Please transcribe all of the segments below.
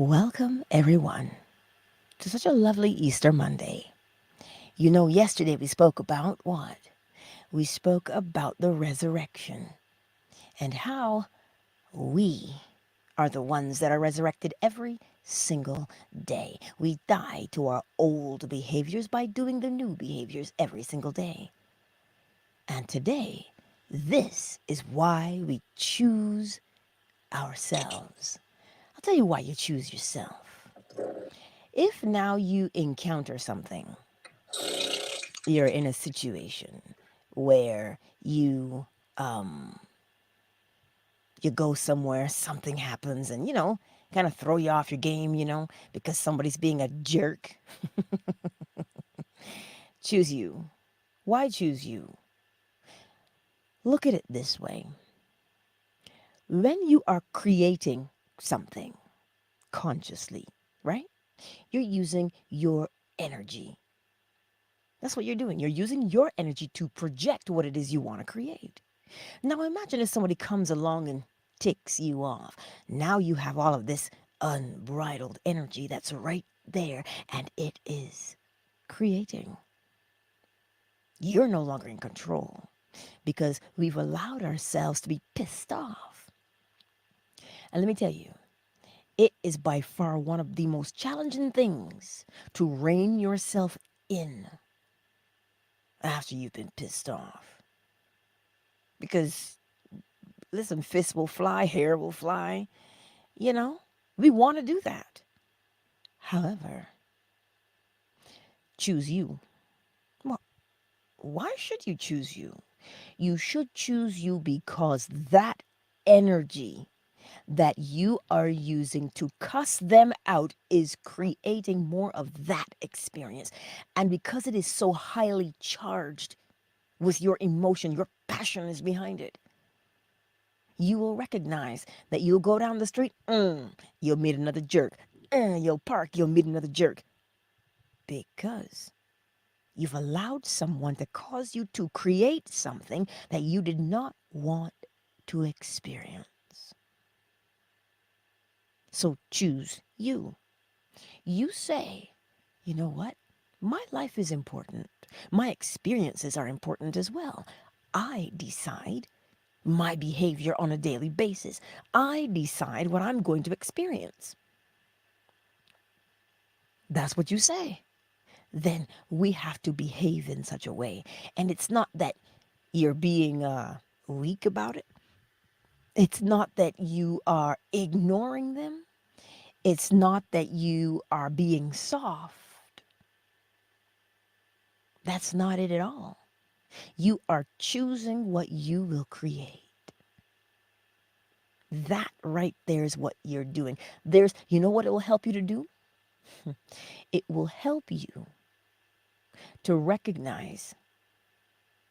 Welcome, everyone, to such a lovely Easter Monday. You know, yesterday we spoke about what? We spoke about the resurrection and how we are the ones that are resurrected every single day. We die to our old behaviors by doing the new behaviors every single day. And today, this is why we choose ourselves. I'll tell you why you choose yourself. If now you encounter something, you're in a situation where you go somewhere, something happens, and kind of throw you off your game, because somebody's being a jerk. Choose you. Why choose you? Look at it this way. When you are creating something consciously, right? You're using your energy. That's what you're doing. You're using your energy to project what it is you want to create. Now imagine if somebody comes along and ticks you off. Now you have all of this unbridled energy that's right there, and it is creating. You're no longer in control because we've allowed ourselves to be pissed off. And let me tell you, it is by far one of the most challenging things to rein yourself in after you've been pissed off. Because, listen, fists will fly, hair will fly, you know? We want to do that. However, choose you. Well, why should you choose you? You should choose you because that energy that you are using to cuss them out is creating more of that experience. And because it is so highly charged with your emotion, your passion is behind it. You will recognize that you'll go down the street, you'll meet another jerk. You'll park, you'll meet another jerk. Because you've allowed someone to cause you to create something that you did not want to experience. So choose you. You say, you know what? My life is important. My experiences are important as well. I decide my behavior on a daily basis. I decide what I'm going to experience. That's what you say. Then we have to behave in such a way. And it's not that you're being weak about it. It's not that you are ignoring them. It's not that you are being soft. That's not it at all. You are choosing what you will create. That right there is what you're doing. You know what it will help you to do? It will help you to recognize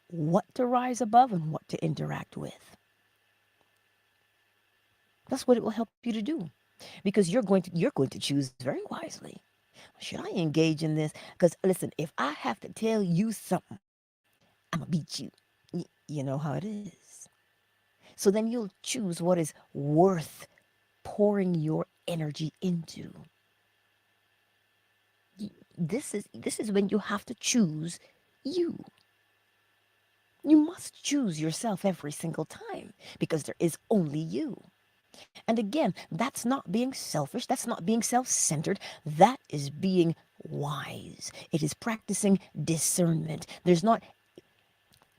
what to rise above and what to interact with. That's what it will help you to do. Because you're going to choose very wisely. Should I engage in this? Because listen, if I have to tell you something, I'm gonna beat you. You know how it is. So then you'll choose what is worth pouring your energy into. This is when you have to choose you. You must choose yourself every single time because there is only you. And again, that's not being selfish, that's not being self-centered, that is being wise. It is practicing discernment. There's not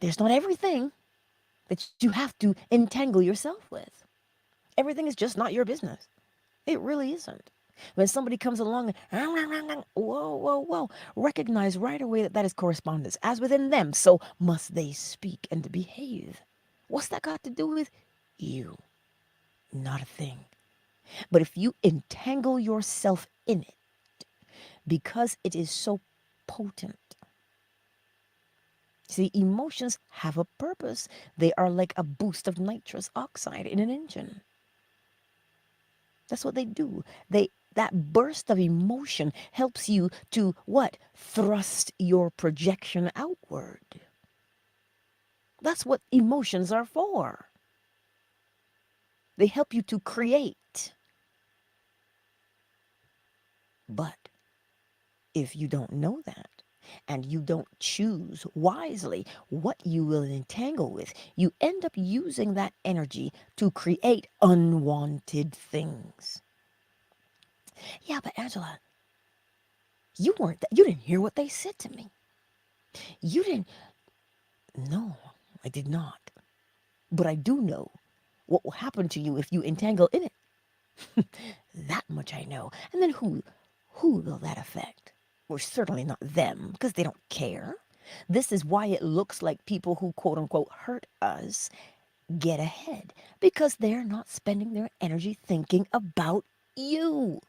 everything that you have to entangle yourself with. Everything is just not your business. It really isn't. When somebody comes along and whoa, whoa, whoa, recognize right away that that is correspondence. As within them, so must they speak and behave. What's that got to do with you? Not a thing. But if you entangle yourself in it, because it is so potent. See, emotions have a purpose. They are like a boost of nitrous oxide in an engine. That's what they do. That burst of emotion helps you to what? Thrust your projection outward. That's what emotions are for. They help you to create. But if you don't know that, and you don't choose wisely what you will entangle with, you end up using that energy to create unwanted things. Yeah, but Angela, you didn't hear what they said to me. You didn't. No, I did not. But I do know what will happen to you if you entangle in it. That much I know. And then who will that affect? Well, certainly not them, because they don't care. This is why it looks like people who quote unquote hurt us get ahead, because they're not spending their energy thinking about you.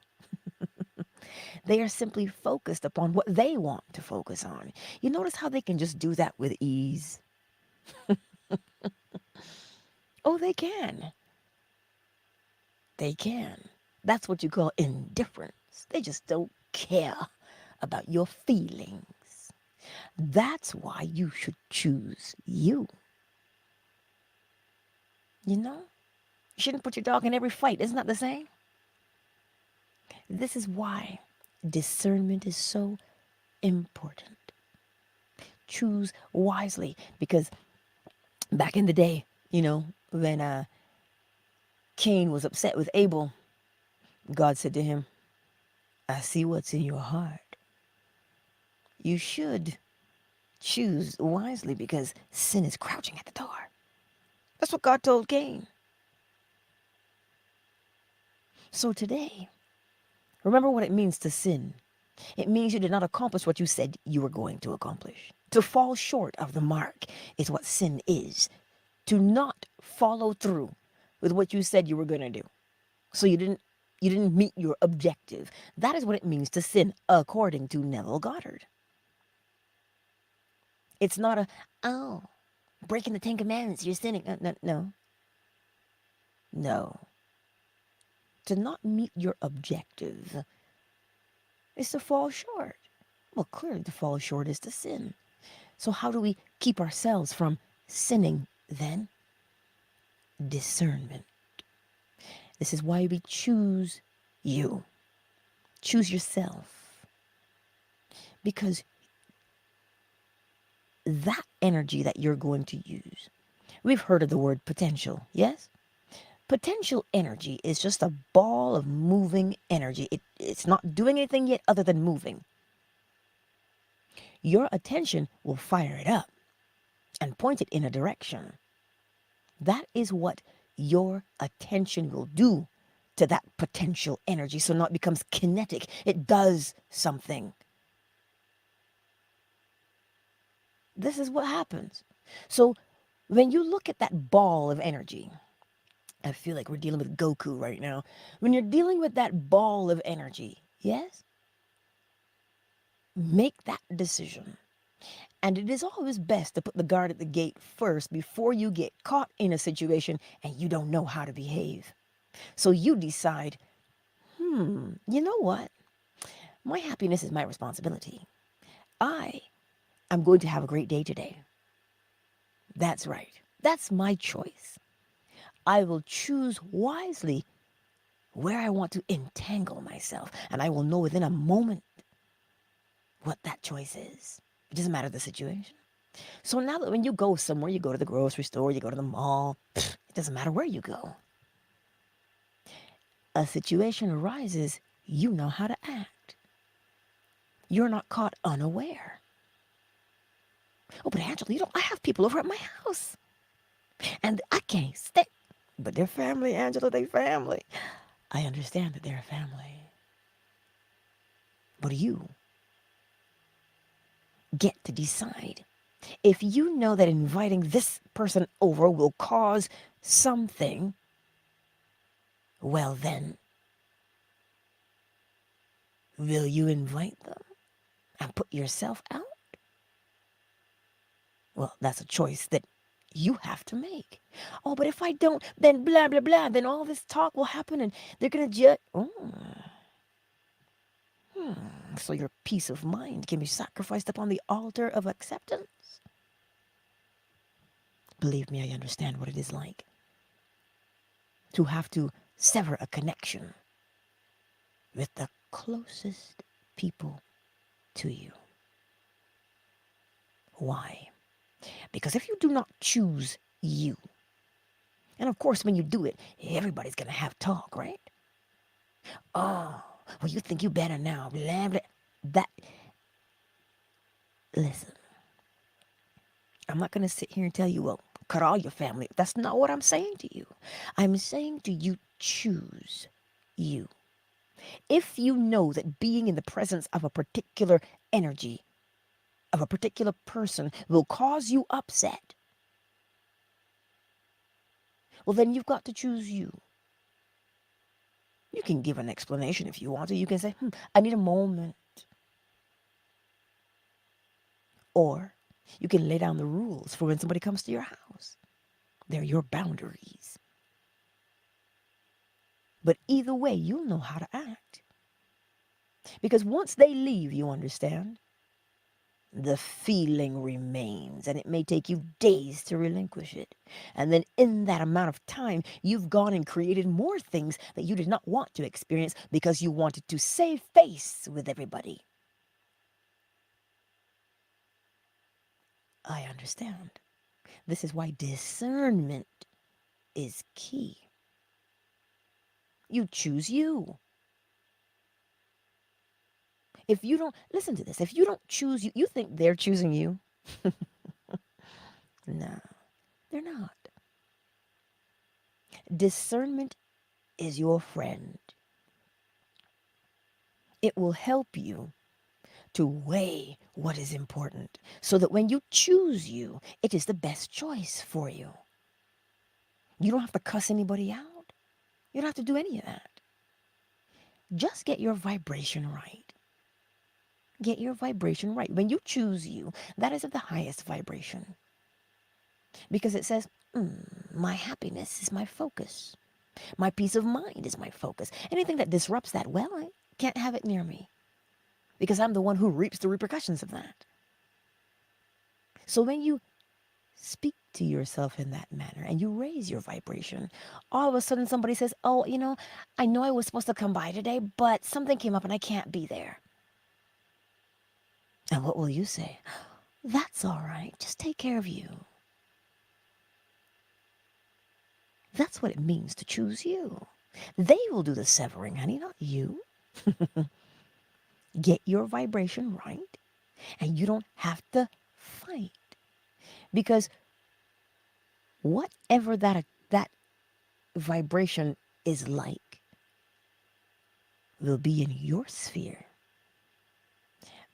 They are simply focused upon what they want to focus on. You notice how they can just do that with ease? Oh, they can. They can. That's what you call indifference. They just don't care about your feelings. That's why you should choose you. You know? You shouldn't put your dog in every fight. Isn't that the saying? This is why discernment is so important. Choose wisely, because back in the day, when Cain was upset with Abel, God said to him, I see what's in your heart. You should choose wisely because sin is crouching at the door. That's what God told Cain. So today, remember what it means to sin. It means you did not accomplish what you said you were going to accomplish. To fall short of the mark is what sin is. To not follow through with what you said you were going to do. So you didn't meet your objective. That is what it means to sin, according to Neville Goddard. It's not oh, breaking the Ten Commandments, you're sinning. No, no, no. To not meet your objective is to fall short. Well, clearly to fall short is to sin. So how do we keep ourselves from sinning then? Discernment. This is why we choose you. Choose yourself. Because that energy that you're going to use, we've heard of the word potential, yes? Potential energy is just a ball of moving energy. It's not doing anything yet other than moving. Your attention will fire it up and point it in a direction. That is what your attention will do to that potential energy. So now it becomes kinetic. It does something. This is what happens. So when you look at that ball of energy, I feel like we're dealing with Goku right now. When you're dealing with that ball of energy, yes, make that decision. And it is always best to put the guard at the gate first before you get caught in a situation and you don't know how to behave. So you decide, you know what? My happiness is my responsibility. I am going to have a great day today. That's right. That's my choice. I will choose wisely where I want to entangle myself, and I will know within a moment what that choice is. It doesn't matter the situation. So now that when you go somewhere, you go to the grocery store, you go to the mall, it doesn't matter where you go. A situation arises, you know how to act. You're not caught unaware. Oh, but Angela, I have people over at my house. And I can't stay. But they're family, Angela, they family. I understand that they're a family. But you get to decide. If you know that inviting this person over will cause something, well then, will you invite them and put yourself out? Well, that's a choice that you have to make. Oh, but if I don't, then blah, blah, blah, then all this talk will happen and they're going to judge. So your peace of mind can be sacrificed upon the altar of acceptance? Believe me, I understand what it is like to have to sever a connection with the closest people to you. Why? Because if you do not choose you, and of course when you do it, everybody's gonna have talk, right? Oh, well, you think you better now, blah, blah. That, listen, I'm not gonna sit here and tell you, well, cut all your family. That's not what I'm saying to you. I'm saying to you, choose you. If you know that being in the presence of a particular energy, of a particular person, will cause you upset, well, then you've got to choose you. You can give an explanation if you want to. You can say, I need a moment. Or you can lay down the rules for when somebody comes to your house. They're your boundaries. But either way, you'll know how to act. Because once they leave, you understand, the feeling remains, and it may take you days to relinquish it. And then in that amount of time, you've gone and created more things that you did not want to experience because you wanted to save face with everybody. I understand. This is why discernment is key. You choose you. If you don't, listen to this, if you don't choose you, you think they're choosing you? No, they're not. Discernment is your friend. It will help you to weigh what is important so that when you choose you, it is the best choice for you. You don't have to cuss anybody out. You don't have to do any of that. Just get your vibration right. Get your vibration right. When you choose you, that is at the highest vibration. Because it says, my happiness is my focus. My peace of mind is my focus. Anything that disrupts that, well, I can't have it near me. Because I'm the one who reaps the repercussions of that. So when you speak to yourself in that manner and you raise your vibration, all of a sudden somebody says, oh, I know I was supposed to come by today, but something came up and I can't be there. And what will you say? That's all right. Just take care of you. That's what it means to choose you. They will do the severing, honey, not you. Get your vibration right, and you don't have to fight. Because whatever that vibration is like will be in your sphere.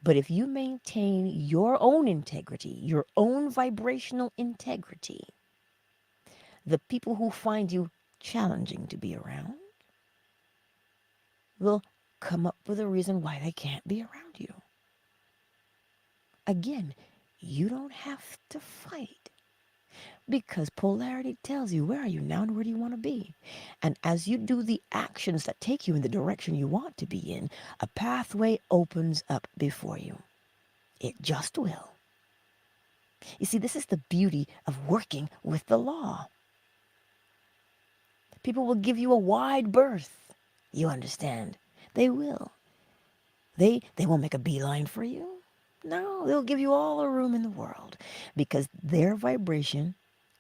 But if you maintain your own integrity, your own vibrational integrity, the people who find you challenging to be around will come up with a reason why they can't be around you. Again, you don't have to fight because polarity tells you where are you now and where do you want to be. And as you do the actions that take you in the direction you want to be in, a pathway opens up before you. It just will. You see, this is the beauty of working with the law. People will give you a wide berth. You understand? They will. They won't make a beeline for you. No, they'll give you all the room in the world because their vibration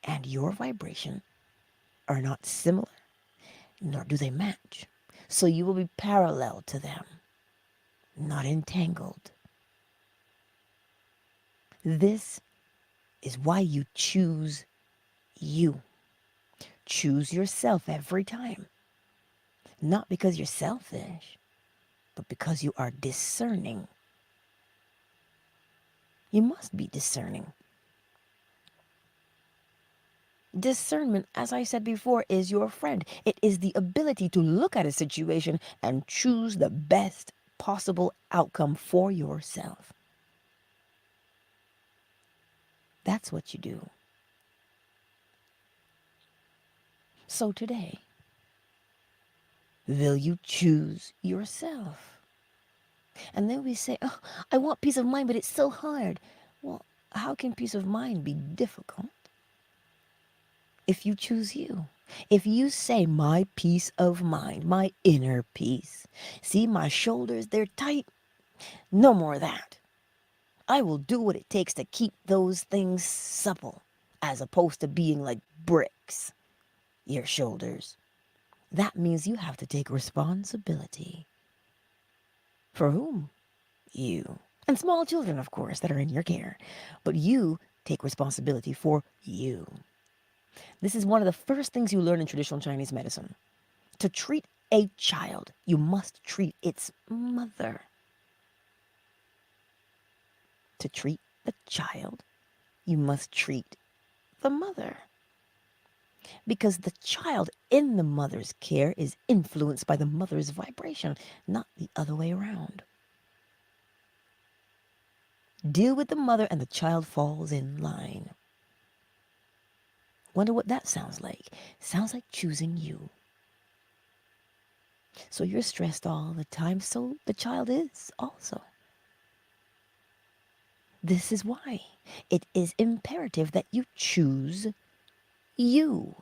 and your vibration are not similar, nor do they match. So you will be parallel to them, not entangled. This is why you choose you. Choose yourself every time. Not because you're selfish, but because you are discerning. You must be discerning. Discernment, as I said before, is your friend. It is the ability to look at a situation and choose the best possible outcome for yourself. That's what you do. So today, will you choose yourself? And then we say, oh, I want peace of mind, but it's so hard. Well, how can peace of mind be difficult if you choose you? If you say my peace of mind, my inner peace, see my shoulders, they're tight, no more of that. I will do what it takes to keep those things supple, as opposed to being like bricks, your shoulders. That means you have to take responsibility. For whom? You. And small children, of course, that are in your care. But you take responsibility for you. This is one of the first things you learn in traditional Chinese medicine. To treat a child, you must treat its mother. To treat the child, you must treat the mother. Because the child in the mother's care is influenced by the mother's vibration, not the other way around. Deal with the mother and the child falls in line. Wonder what that sounds like. Sounds like choosing you. So you're stressed all the time, so the child is also. This is why it is imperative that you choose you.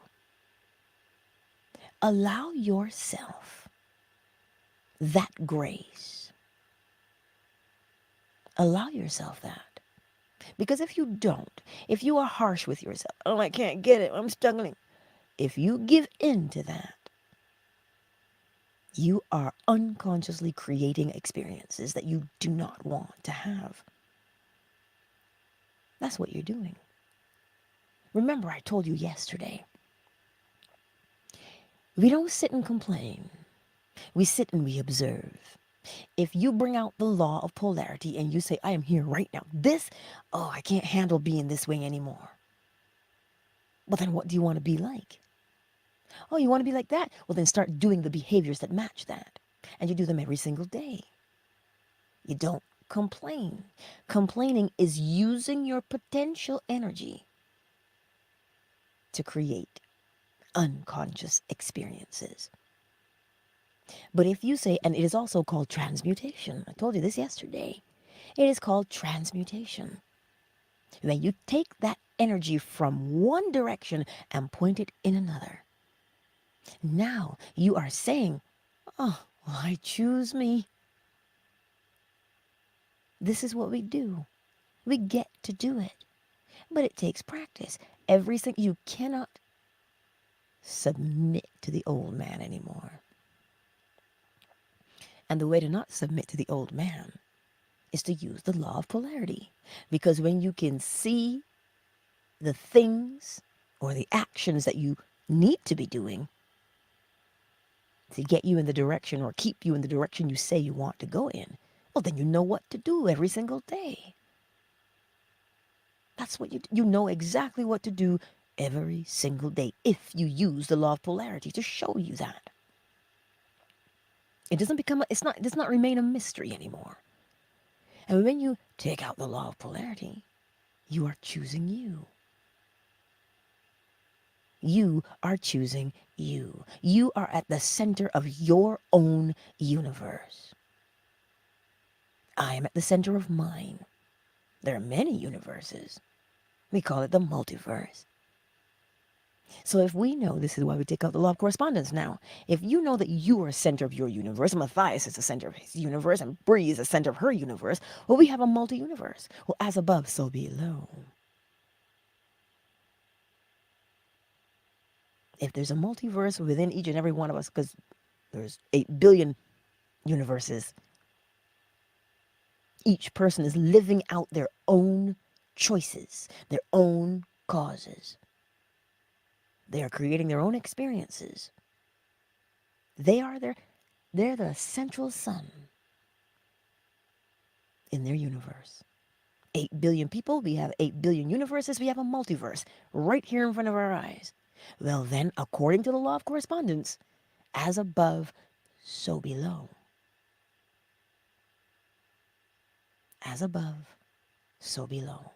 Allow yourself that grace. Allow yourself that. Because if you don't, if you are harsh with yourself, oh, I can't get it, I'm struggling. If you give in to that, you are unconsciously creating experiences that you do not want to have. That's what you're doing. Remember, I told you yesterday, we don't sit and complain. We sit and we observe. If you bring out the law of polarity and you say, I am here right now, I can't handle being this way anymore. Well, then what do you want to be like? Oh, you want to be like that? Well, then start doing the behaviors that match that. And you do them every single day. You don't complain. Complaining is using your potential energy to create unconscious experiences. But if you say, and it is also called transmutation, I told you this yesterday, it is called transmutation. Then you take that energy from one direction and point it in another. Now you are saying, oh, well, I choose me. This is what we do. We get to do it. But it takes practice. You cannot submit to the old man anymore. And the way to not submit to the old man is to use the law of polarity. Because when you can see the things or the actions that you need to be doing to get you in the direction or keep you in the direction you say you want to go in, well, then you know what to do every single day. That's what you know exactly what to do every single day if you use the law of polarity to show you that. It does not remain a mystery anymore. And when you take out the law of polarity, you are choosing you. You are choosing you. You are at the center of your own universe. I am at the center of mine. There are many universes. We call it the multiverse. So if we know, this is why we take out the law of correspondence now. If you know that you are the center of your universe, Matthias is the center of his universe, and Bree is the center of her universe, well, we have a multi-universe. Well, as above, so below. If there's a multiverse within each and every one of us, because there's 8 billion universes, each person is living out their own choices, their own causes. They are creating their own experiences. They're the central sun in their universe. 8 billion people, we have 8 billion universes, we have a multiverse right here in front of our eyes. Well then, according to the law of correspondence, as above, so below. As above, so below.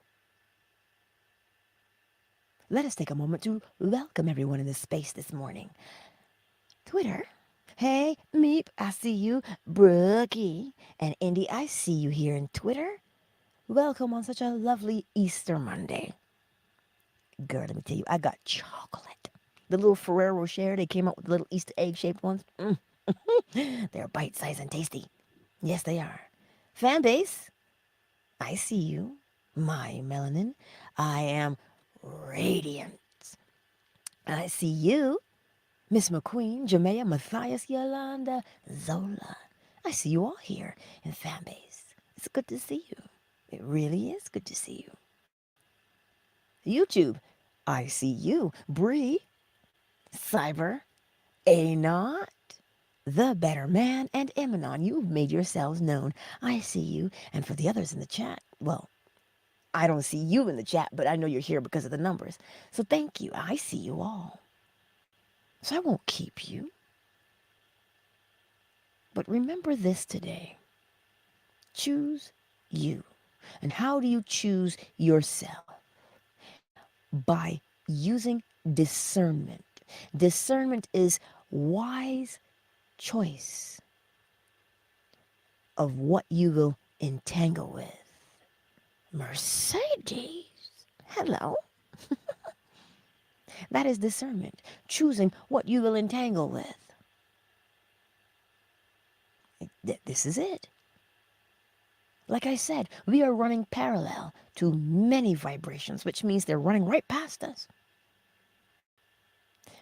Let us take a moment to welcome everyone in this space this morning. Twitter. Hey, Meep, I see you. Brookie and Indy, I see you here in Twitter. Welcome on such a lovely Easter Monday. Girl, let me tell you, I got chocolate. The little Ferrero Rocher, they came out with little Easter egg shaped ones. They're bite sized and tasty. Yes, they are. Fan base, I see you. My melanin. I am radiant. I see you. Miss McQueen, Jamea, Matthias, Yolanda, Zola. I see you all here in fan base. It's good to see you. It really is good to see you. YouTube, I see you. Bree, Cyber, Anot, The Better Man, and Emanon. You've made yourselves known. I see you. And for the others in the chat, well, I don't see you in the chat, but I know you're here because of the numbers. So thank you. I see you all. So I won't keep you. But remember this today. Choose you. And how do you choose yourself? By using discernment. Discernment is wise choice of what you will entangle with. Mercedes, hello. That is discernment, choosing what you will entangle with. This is it. Like I said, we are running parallel to many vibrations, which means they're running right past us.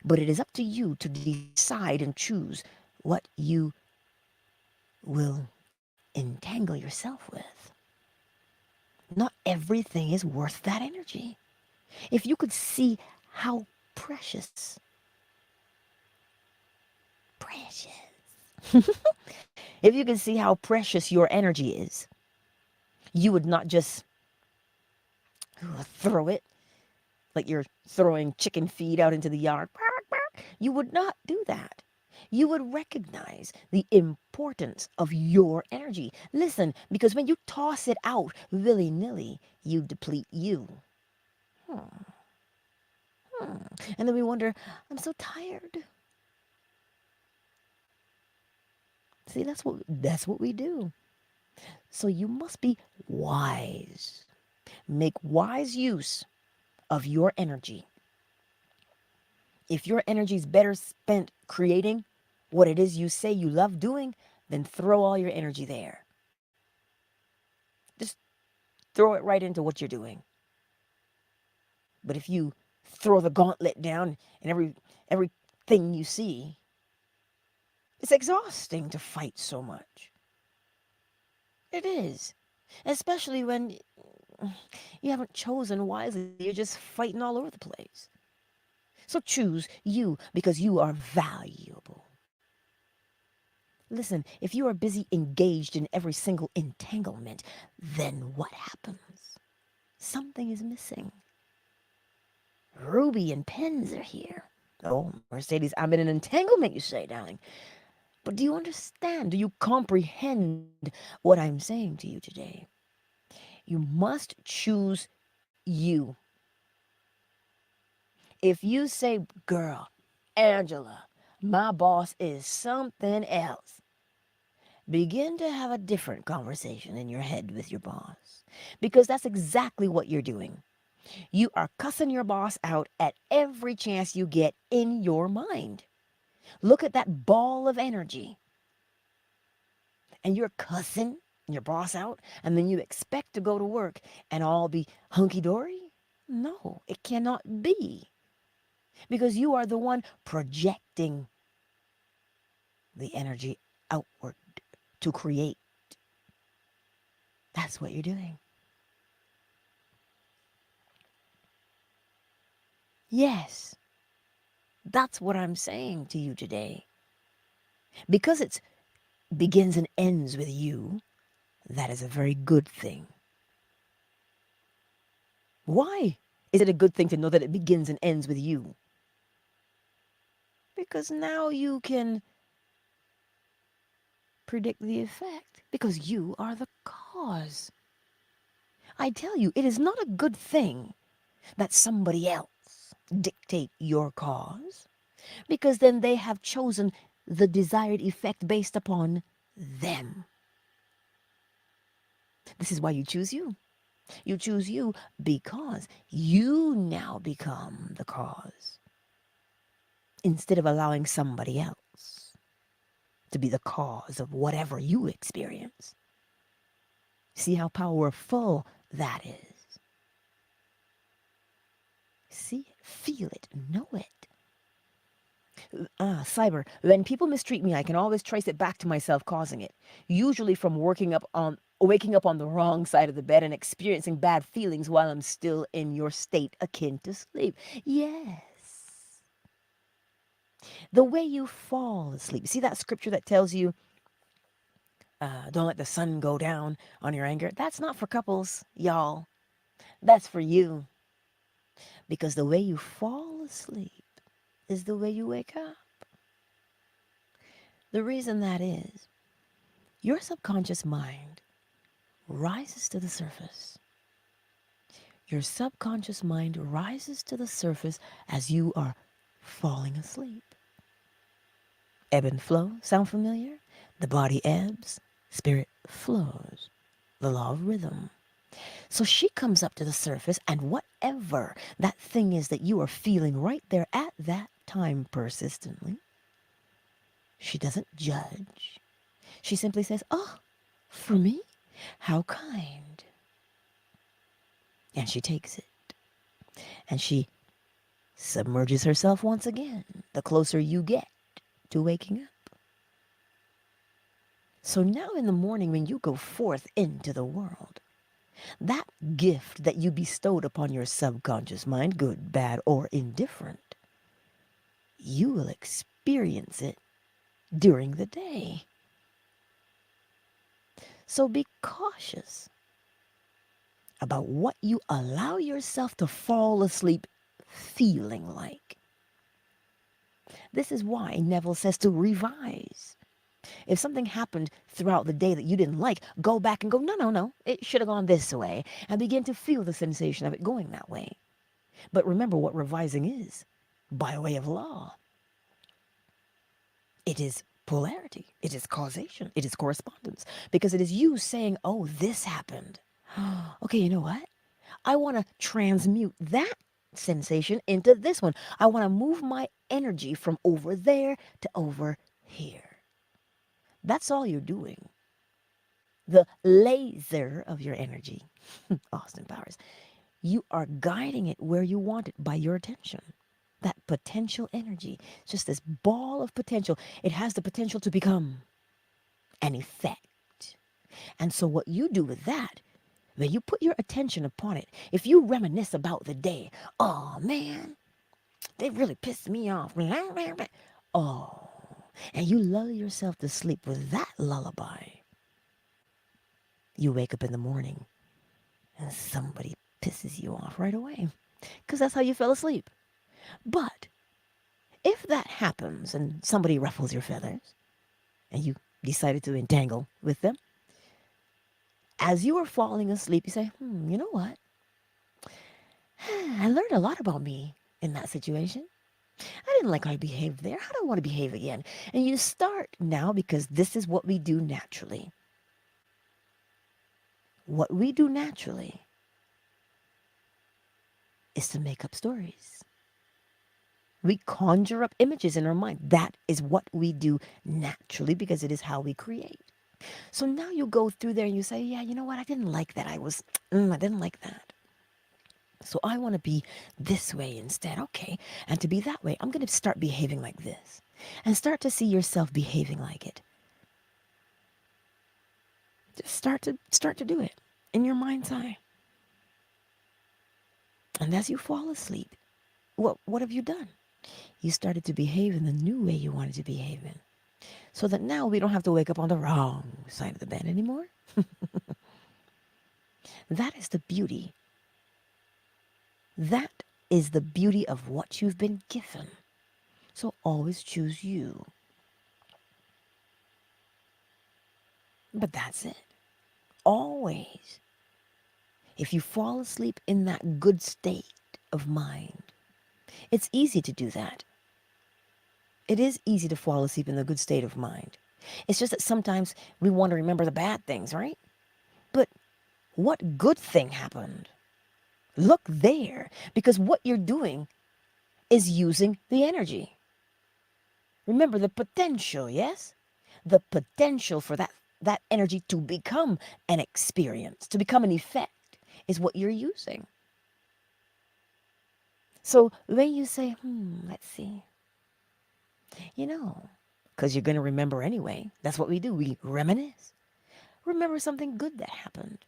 But it is up to you to decide and choose what you will entangle yourself with. Not everything is worth that energy. If you could see how precious, if you could see how precious your energy is, you would not just throw it like you're throwing chicken feed out into the yard. You would not do that. You would recognize the importance of your energy. Listen, because when you toss it out willy-nilly, you deplete you. And then we wonder, I'm so tired. See, that's what we do. So you must be wise. Make wise use of your energy. If your energy is better spent creating what it is you say you love doing, then throw all your energy there. Just throw it right into what you're doing. But if you throw the gauntlet down and everything you see, it's exhausting to fight so much. It is. Especially when you haven't chosen wisely. You're just fighting all over the place. So choose you because you are valuable. Listen, if you are busy engaged in every single entanglement, then what happens? Something is missing. Ruby and Pens are here. Oh, Mercedes, I'm in an entanglement, you say, darling. But do you understand? Do you comprehend what I'm saying to you today? You must choose you. If you say, girl, Angela, my boss is something else, begin to have a different conversation in your head with your boss. Because that's exactly what you're doing. You are cussing your boss out at every chance you get in your mind. Look at that ball of energy. And you're cussing your boss out, and then you expect to go to work and all be hunky-dory? No, it cannot be. Because you are the one projecting the energy outward to create. That's what you're doing. Yes, that's what I'm saying to you today. Because it begins and ends with you, that is a very good thing. Why is it a good thing to know that it begins and ends with you? Because now you can predict the effect, because you are the cause. I tell you, it is not a good thing that somebody else dictate your cause, because then they have chosen the desired effect based upon them. This is why you choose you. You choose you because you now become the cause. instead of allowing somebody else to be the cause of whatever you experience. See how powerful that is. See it, feel it, know it. Cyber, when people mistreat me, I can always trace it back to myself causing it. Usually from waking up on the wrong side of the bed and experiencing bad feelings while I'm still in your state akin to sleep. Yes. The way you fall asleep. See that scripture that tells you, don't let the sun go down on your anger? That's not for couples, y'all. That's for you. Because the way you fall asleep is the way you wake up. The reason that is, your subconscious mind rises to the surface. Your subconscious mind rises to the surface as you are falling asleep. Ebb and flow, sound familiar? The body ebbs, spirit flows. The law of rhythm. So she comes up to the surface, and whatever that thing is that you are feeling right there at that time persistently, she doesn't judge. She simply says, "Oh, for me? How kind." And she takes it. And she submerges herself once again, the closer you get to waking up. So now in the morning when you go forth into the world, that gift that you bestowed upon your subconscious mind, good, bad, or indifferent, you will experience it during the day. So be cautious about what you allow yourself to fall asleep feeling like. This is why Neville says to revise. If something happened throughout the day that you didn't like, go back and go, no, it should have gone this way, and begin to feel the sensation of it going that way. But remember what revising is, by way of law. It is polarity, it is causation, it is correspondence, because it is you saying, oh, this happened. Okay, you know what? I want to transmute that sensation into this one. I want to move my energy from over there to over here. That's all you're doing. The laser of your energy, Austin Powers, you are guiding it where you want it by your attention. That potential energy, just this ball of potential, it has the potential to become an effect. And so what you do with that, when you put your attention upon it, if you reminisce about the day, oh man, they really pissed me off. Oh, and you lull yourself to sleep with that lullaby. You wake up in the morning and somebody pisses you off right away because that's how you fell asleep. But if that happens and somebody ruffles your feathers and you decided to entangle with them, as you are falling asleep, you say, you know what? I learned a lot about me in that situation. I didn't like how I behaved there. How do I want to behave again? And you start now, because this is what we do naturally. What we do naturally is to make up stories. We conjure up images in our mind. That is what we do naturally because it is how we create. So now you go through there and you say, yeah, you know what? I didn't like that. I didn't like that. So I want to be this way instead. Okay. And to be that way, I'm going to start behaving like this. And start to see yourself behaving like it. Just start to do it in your mind's eye. And as you fall asleep, what have you done? You started to behave in the new way you wanted to behave in. So that now we don't have to wake up on the wrong side of the bed anymore. That is the beauty. That is the beauty of what you've been given. So always choose you. But that's it. Always. If you fall asleep in that good state of mind, it's easy to do that. It is easy to fall asleep in the good state of mind. It's just that sometimes we want to remember the bad things, right? But what good thing happened? Look there, because what you're doing is using the energy. Remember the potential, yes? The potential for that energy to become an experience, to become an effect, is what you're using. So when you say, let's see, you know, because you're going to remember anyway. That's what we do. We reminisce. Remember something good that happened.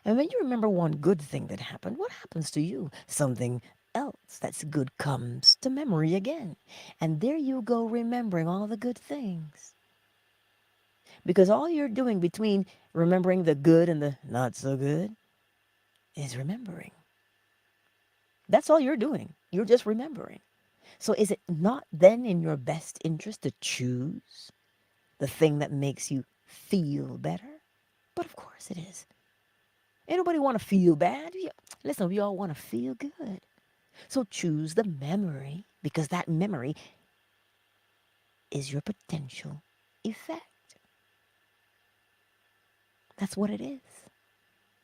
And when you remember one good thing that happened, what happens to you? Something else that's good comes to memory again. And there you go, remembering all the good things. Because all you're doing between remembering the good and the not so good is remembering. That's all you're doing. You're just remembering. So is it not then in your best interest to choose the thing that makes you feel better? But of course it is. Ain't nobody want to feel bad. Listen, we all want to feel good. So choose the memory, because that memory is your potential effect. That's what it is.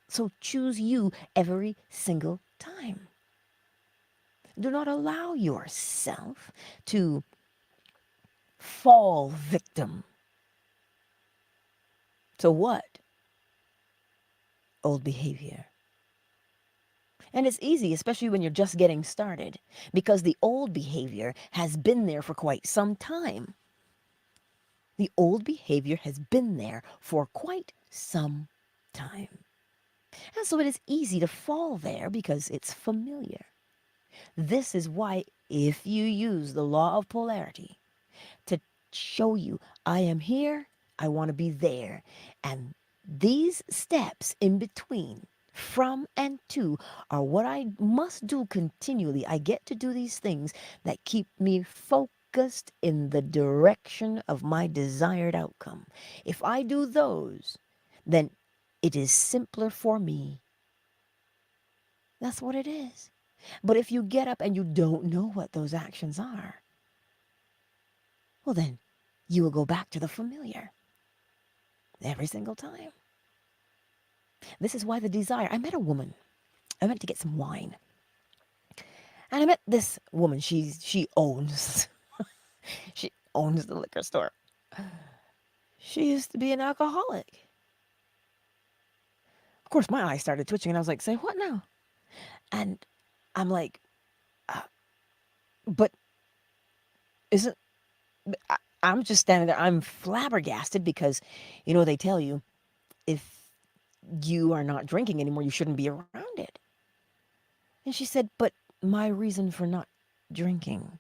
So choose you every single time. Do not allow yourself to fall victim to what? Old behavior. And it's easy, especially when you're just getting started, because the old behavior has been there for quite some time. The old behavior has been there for quite some time. And so it is easy to fall there because it's familiar. This is why, if you use the law of polarity to show you, I am here, I want to be there, and these steps in between, from and to, are what I must do continually. I get to do these things that keep me focused in the direction of my desired outcome. If I do those, then it is simpler for me. That's what it is. But if you get up and you don't know what those actions are, well, then you will go back to the familiar every single time. This is why the desire. I met a woman. I went to get some wine. And I met this woman. She owns she owns the liquor store. She used to be an alcoholic. Of course, my eyes started twitching and I was like, say what now? And I'm like, uh, but isn't I'm just standing there. I'm flabbergasted because, they tell you if you are not drinking anymore, you shouldn't be around it. And she said, but my reason for not drinking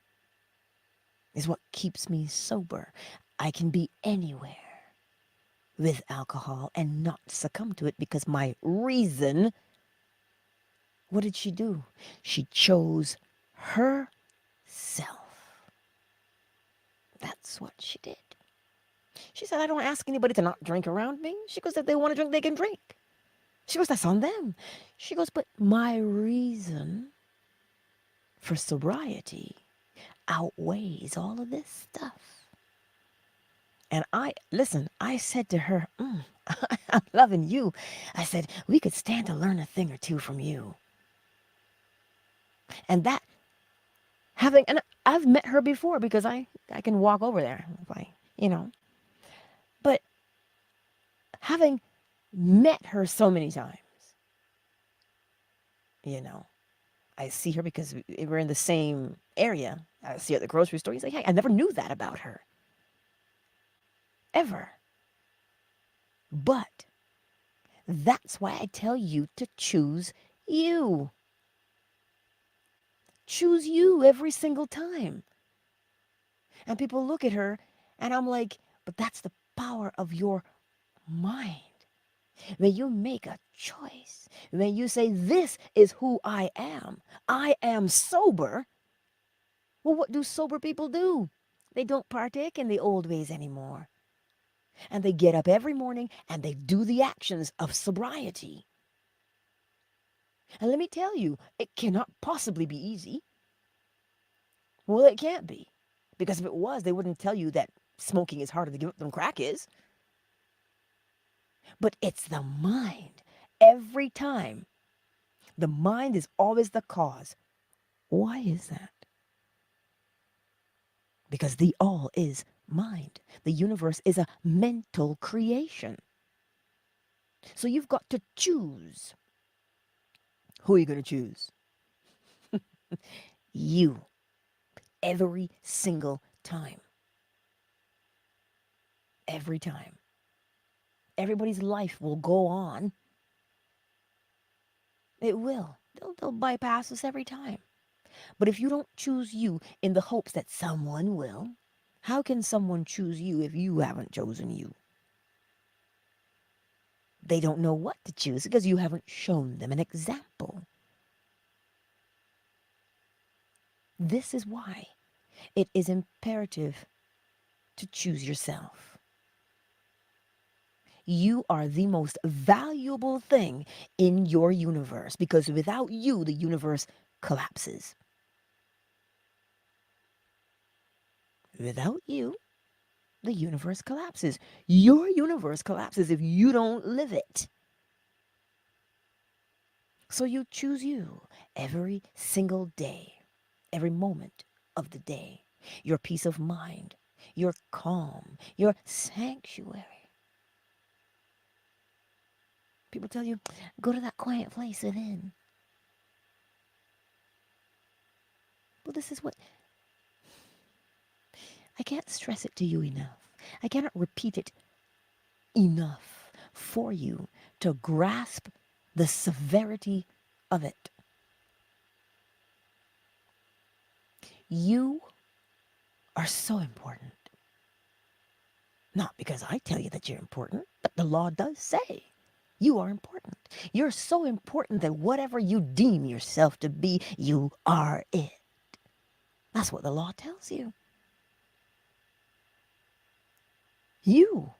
is what keeps me sober. I can be anywhere with alcohol and not succumb to it because my reason, what did she do? She chose herself. That's what she did. She said, I don't ask anybody to not drink around me. She goes, if they want to drink, they can drink. She goes, that's on them. She goes, but my reason for sobriety outweighs all of this stuff. And I said to her, I'm loving you. I said, we could stand to learn a thing or two from you. And and I've met her before because I can walk over there if but having met her so many times, you know, I see her because we're in the same area. I see her at the grocery store. He's like, hey, I never knew that about her. Ever. But that's why I tell you to choose you. Choose you every single time. And people look at her and I'm like, but that's the power of your mind. When you make a choice, when you say, this is who I am sober. Well, what do sober people do? They don't partake in the old ways anymore. And they get up every morning and they do the actions of sobriety. And let me tell you, it cannot possibly be easy. Well, it can't be. Because if it was, they wouldn't tell you that smoking is harder to give up than crack is. But it's the mind. Every time. The mind is always the cause. Why is that? because the all is mind. The universe is a mental creation. So you've got to choose. Who are you going to choose? You. Every single time. Every time. Everybody's life will go on. It will. They'll bypass us every time. But if you don't choose you in the hopes that someone will, how can someone choose you if you haven't chosen you? They don't know what to choose because you haven't shown them an example. This is why it is imperative to choose yourself. You are the most valuable thing in your universe because without you, the universe collapses. Without you, the universe collapses. Your universe collapses if you don't live it. So you choose you every single day, every moment of the day. Your peace of mind, your calm, your sanctuary. People tell you, go to that quiet place within. Well, this is what... I can't stress it to you enough. I cannot repeat it enough for you to grasp the severity of it. You are so important. Not because I tell you that you're important, but the law does say you are important. You're so important that whatever you deem yourself to be, you are it. That's what the law tells you. You.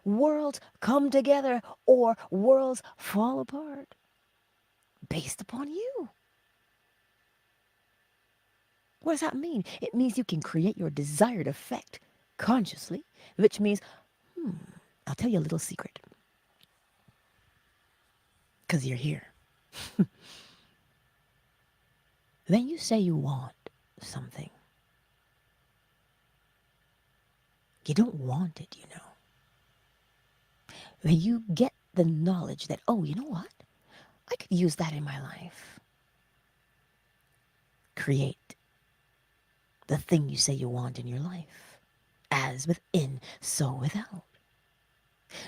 Worlds come together or worlds fall apart based upon you. What does that mean? It means you can create your desired effect consciously, which means, I'll tell you a little secret. Because you're here. When you say you want something, you don't want it, you know. When you get the knowledge that, oh, you know what? I could use that in my life. Create the thing you say you want in your life. As within, so without.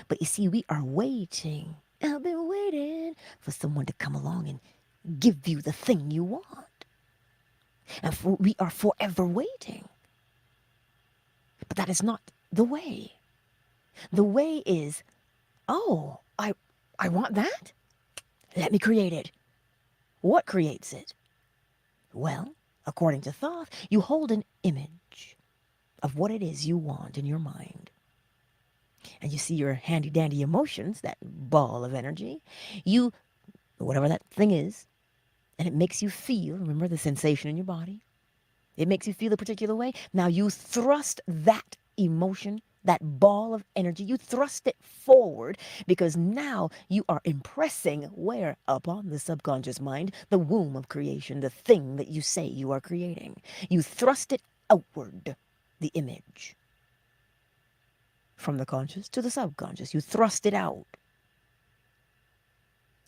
But you see, we are waiting. I've been waiting for someone to come along and give you the thing you want. And we are forever waiting. But that is not the way. The way is, oh, I want that? Let me create it. What creates it? Well, according to Thoth, you hold an image of what it is you want in your mind. And you see your handy-dandy emotions, that ball of energy. You, whatever that thing is, and it makes you feel, remember the sensation in your body? It makes you feel a particular way. Now you thrust that emotion, that ball of energy, you thrust it forward because now you are impressing where? Upon the subconscious mind, the womb of creation, the thing that you say you are creating. You thrust it outward, the image. From the conscious to the subconscious, you thrust it out.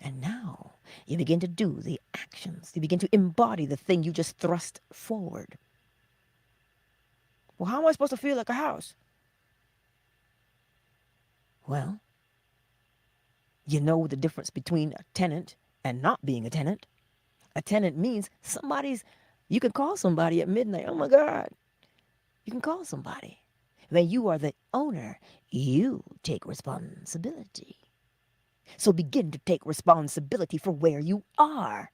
And now you begin to do the actions. You begin to embody the thing you just thrust forward. Well, how am I supposed to feel like a house? Well, you know the difference between a tenant and not being a tenant. A tenant means you can call somebody at midnight. Oh my God. You can call somebody. When you are the owner, you take responsibility. So begin to take responsibility for where you are.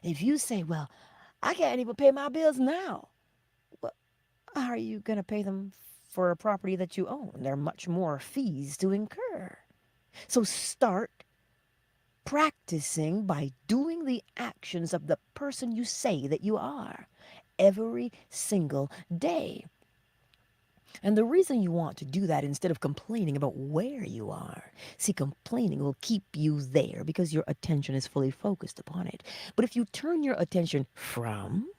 If you say, well, I can't even pay my bills now. Well, how are you going to pay them for a property that you own? There are much more fees to incur. So start practicing by doing the actions of the person you say that you are every single day. And the reason you want to do that instead of complaining about where you are, see, complaining will keep you there because your attention is fully focused upon it. But if you turn your attention from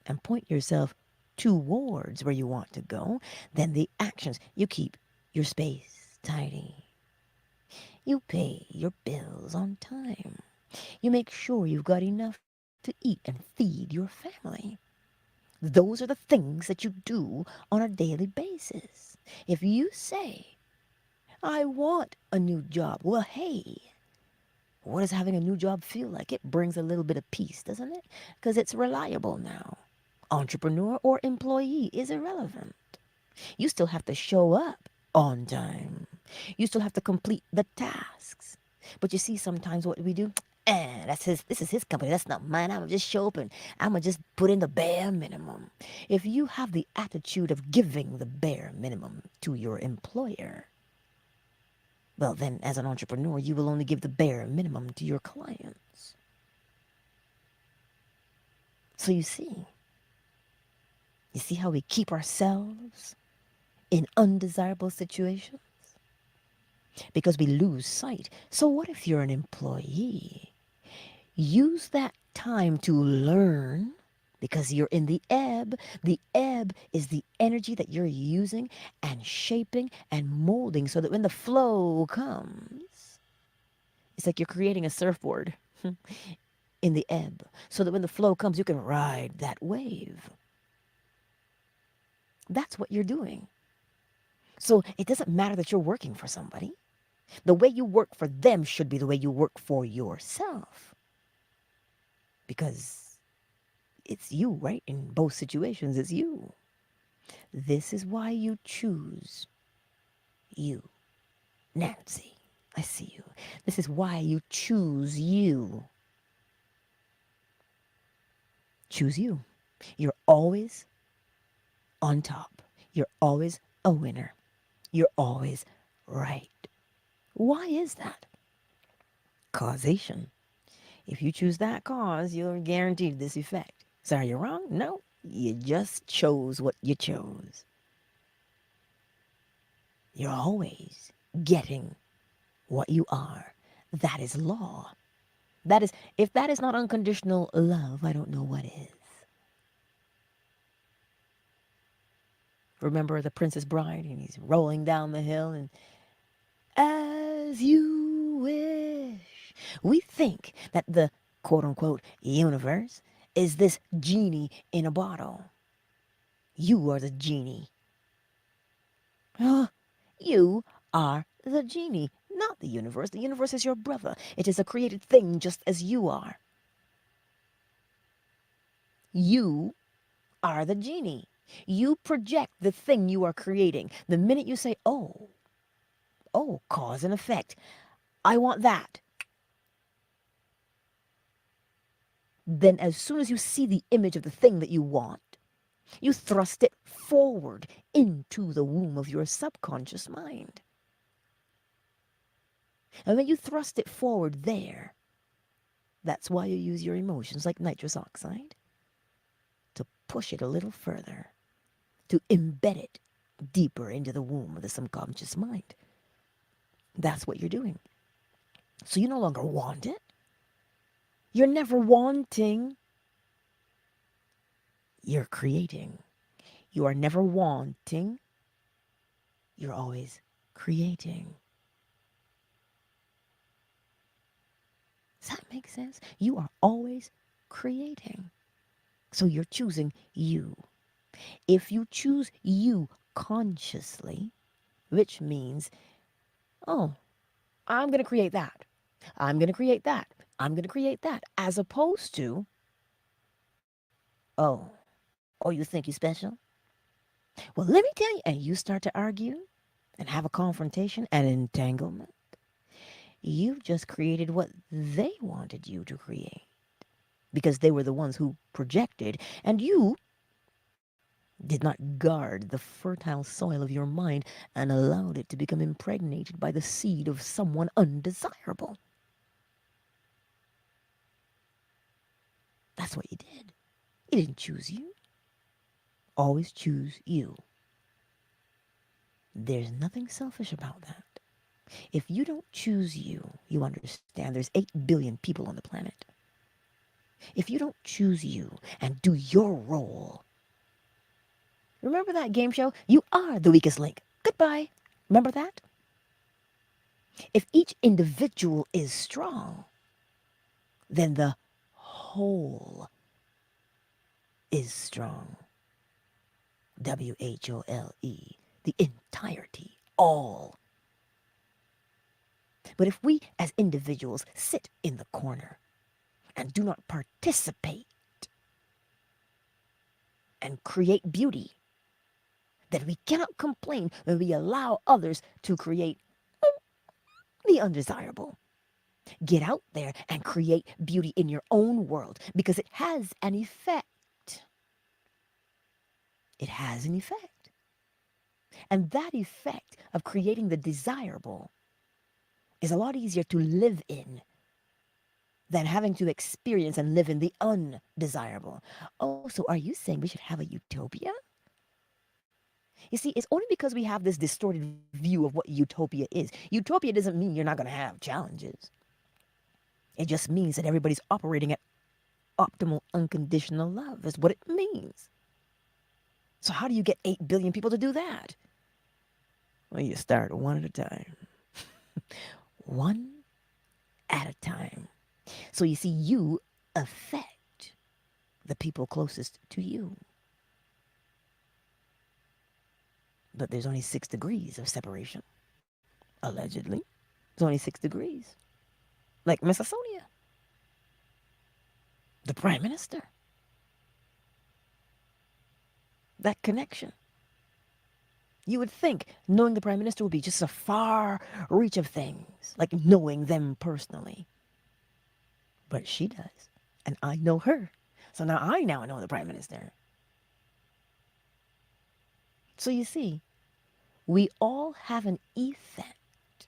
and point yourself towards where you want to go, then the actions, you keep your space tidy. You pay your bills on time. You make sure you've got enough to eat and feed your family. Those are the things that you do on a daily basis. If you say, I want a new job, well, hey, what does having a new job feel like? It brings a little bit of peace, doesn't it? Because it's reliable now. Entrepreneur or employee is irrelevant. You still have to show up on time. You still have to complete the tasks. But you see, sometimes what we do, that's his. This is his company. That's not mine. I'm gonna just show up and I'm gonna just put in the bare minimum. If you have the attitude of giving the bare minimum to your employer, well, then as an entrepreneur, you will only give the bare minimum to your clients. So you see how we keep ourselves in undesirable situations? Because we lose sight. So, what if you're an employee? Use that time to learn because you're in the ebb. The ebb is the energy that you're using and shaping and molding so that when the flow comes, it's like you're creating a surfboard in the ebb so that when the flow comes, you can ride that wave. That's what you're doing. So it doesn't matter that you're working for somebody. The way you work for them should be the way you work for yourself. Because it's you, right? In both situations, it's you. This is why you choose you. Nancy, I see you. This is why you choose you. Choose you. You're always on top. You're always a winner. You're always right. Why is that? Causation. If you choose that cause, you're guaranteed this effect. So are you wrong? No, you just chose what you chose. You're always getting what you are. That is law. That is, if that is not unconditional love, I don't know what is. Remember the Princess Bride, and he's rolling down the hill, and as you wish. We think that the quote unquote universe is this genie in a bottle. You are the genie. You are the genie, not the universe. The universe is your brother. It is a created thing just as you are. You are the genie. You project the thing you are creating. The minute you say, oh, cause and effect, I want that. Then as soon as you see the image of the thing that you want, you thrust it forward into the womb of your subconscious mind. And when you thrust it forward there, that's why you use your emotions like nitrous oxide to push it a little further, to embed it deeper into the womb of the subconscious mind. That's what you're doing. So you no longer want it. You're never wanting. You're creating. You are never wanting. You're always creating. Does that make sense? You are always creating. So you're choosing you. If you choose you consciously, which means, oh, I'm going to create that. I'm going to create that. I'm going to create that. As opposed to, oh, you think you're special? Well, let me tell you. And you start to argue and have a confrontation and entanglement. You've just created what they wanted you to create because they were the ones who projected, and you did not guard the fertile soil of your mind and allowed it to become impregnated by the seed of someone undesirable. That's what you did. You didn't choose you. Always choose you. There's nothing selfish about that. If you don't choose you, you understand there's 8 billion people on the planet. If you don't choose you and do your role, remember that game show? You are the weakest link. Goodbye. Remember that? If each individual is strong, then the whole is strong. WHOLE. The entirety. All. But if we as individuals sit in the corner and do not participate and create beauty, then we cannot complain when we allow others to create the undesirable. Get out there and create beauty in your own world because it has an effect. It has an effect. And that effect of creating the desirable is a lot easier to live in than having to experience and live in the undesirable. Oh, so are you saying we should have a utopia? You see, it's only because we have this distorted view of what utopia is. Utopia doesn't mean you're not going to have challenges. It just means that everybody's operating at optimal unconditional love, is what it means. So, how do you get 8 billion people to do that? Well, you start one at a time. One at a time. So, you see, you affect the people closest to you. But there's only 6 degrees of separation, allegedly. There's only 6 degrees. Like Miss Sonia, the Prime Minister. That connection. You would think knowing the Prime Minister would be just a far reach of things, like knowing them personally. But she does, and I know her. So now I know the Prime Minister. So you see, we all have an effect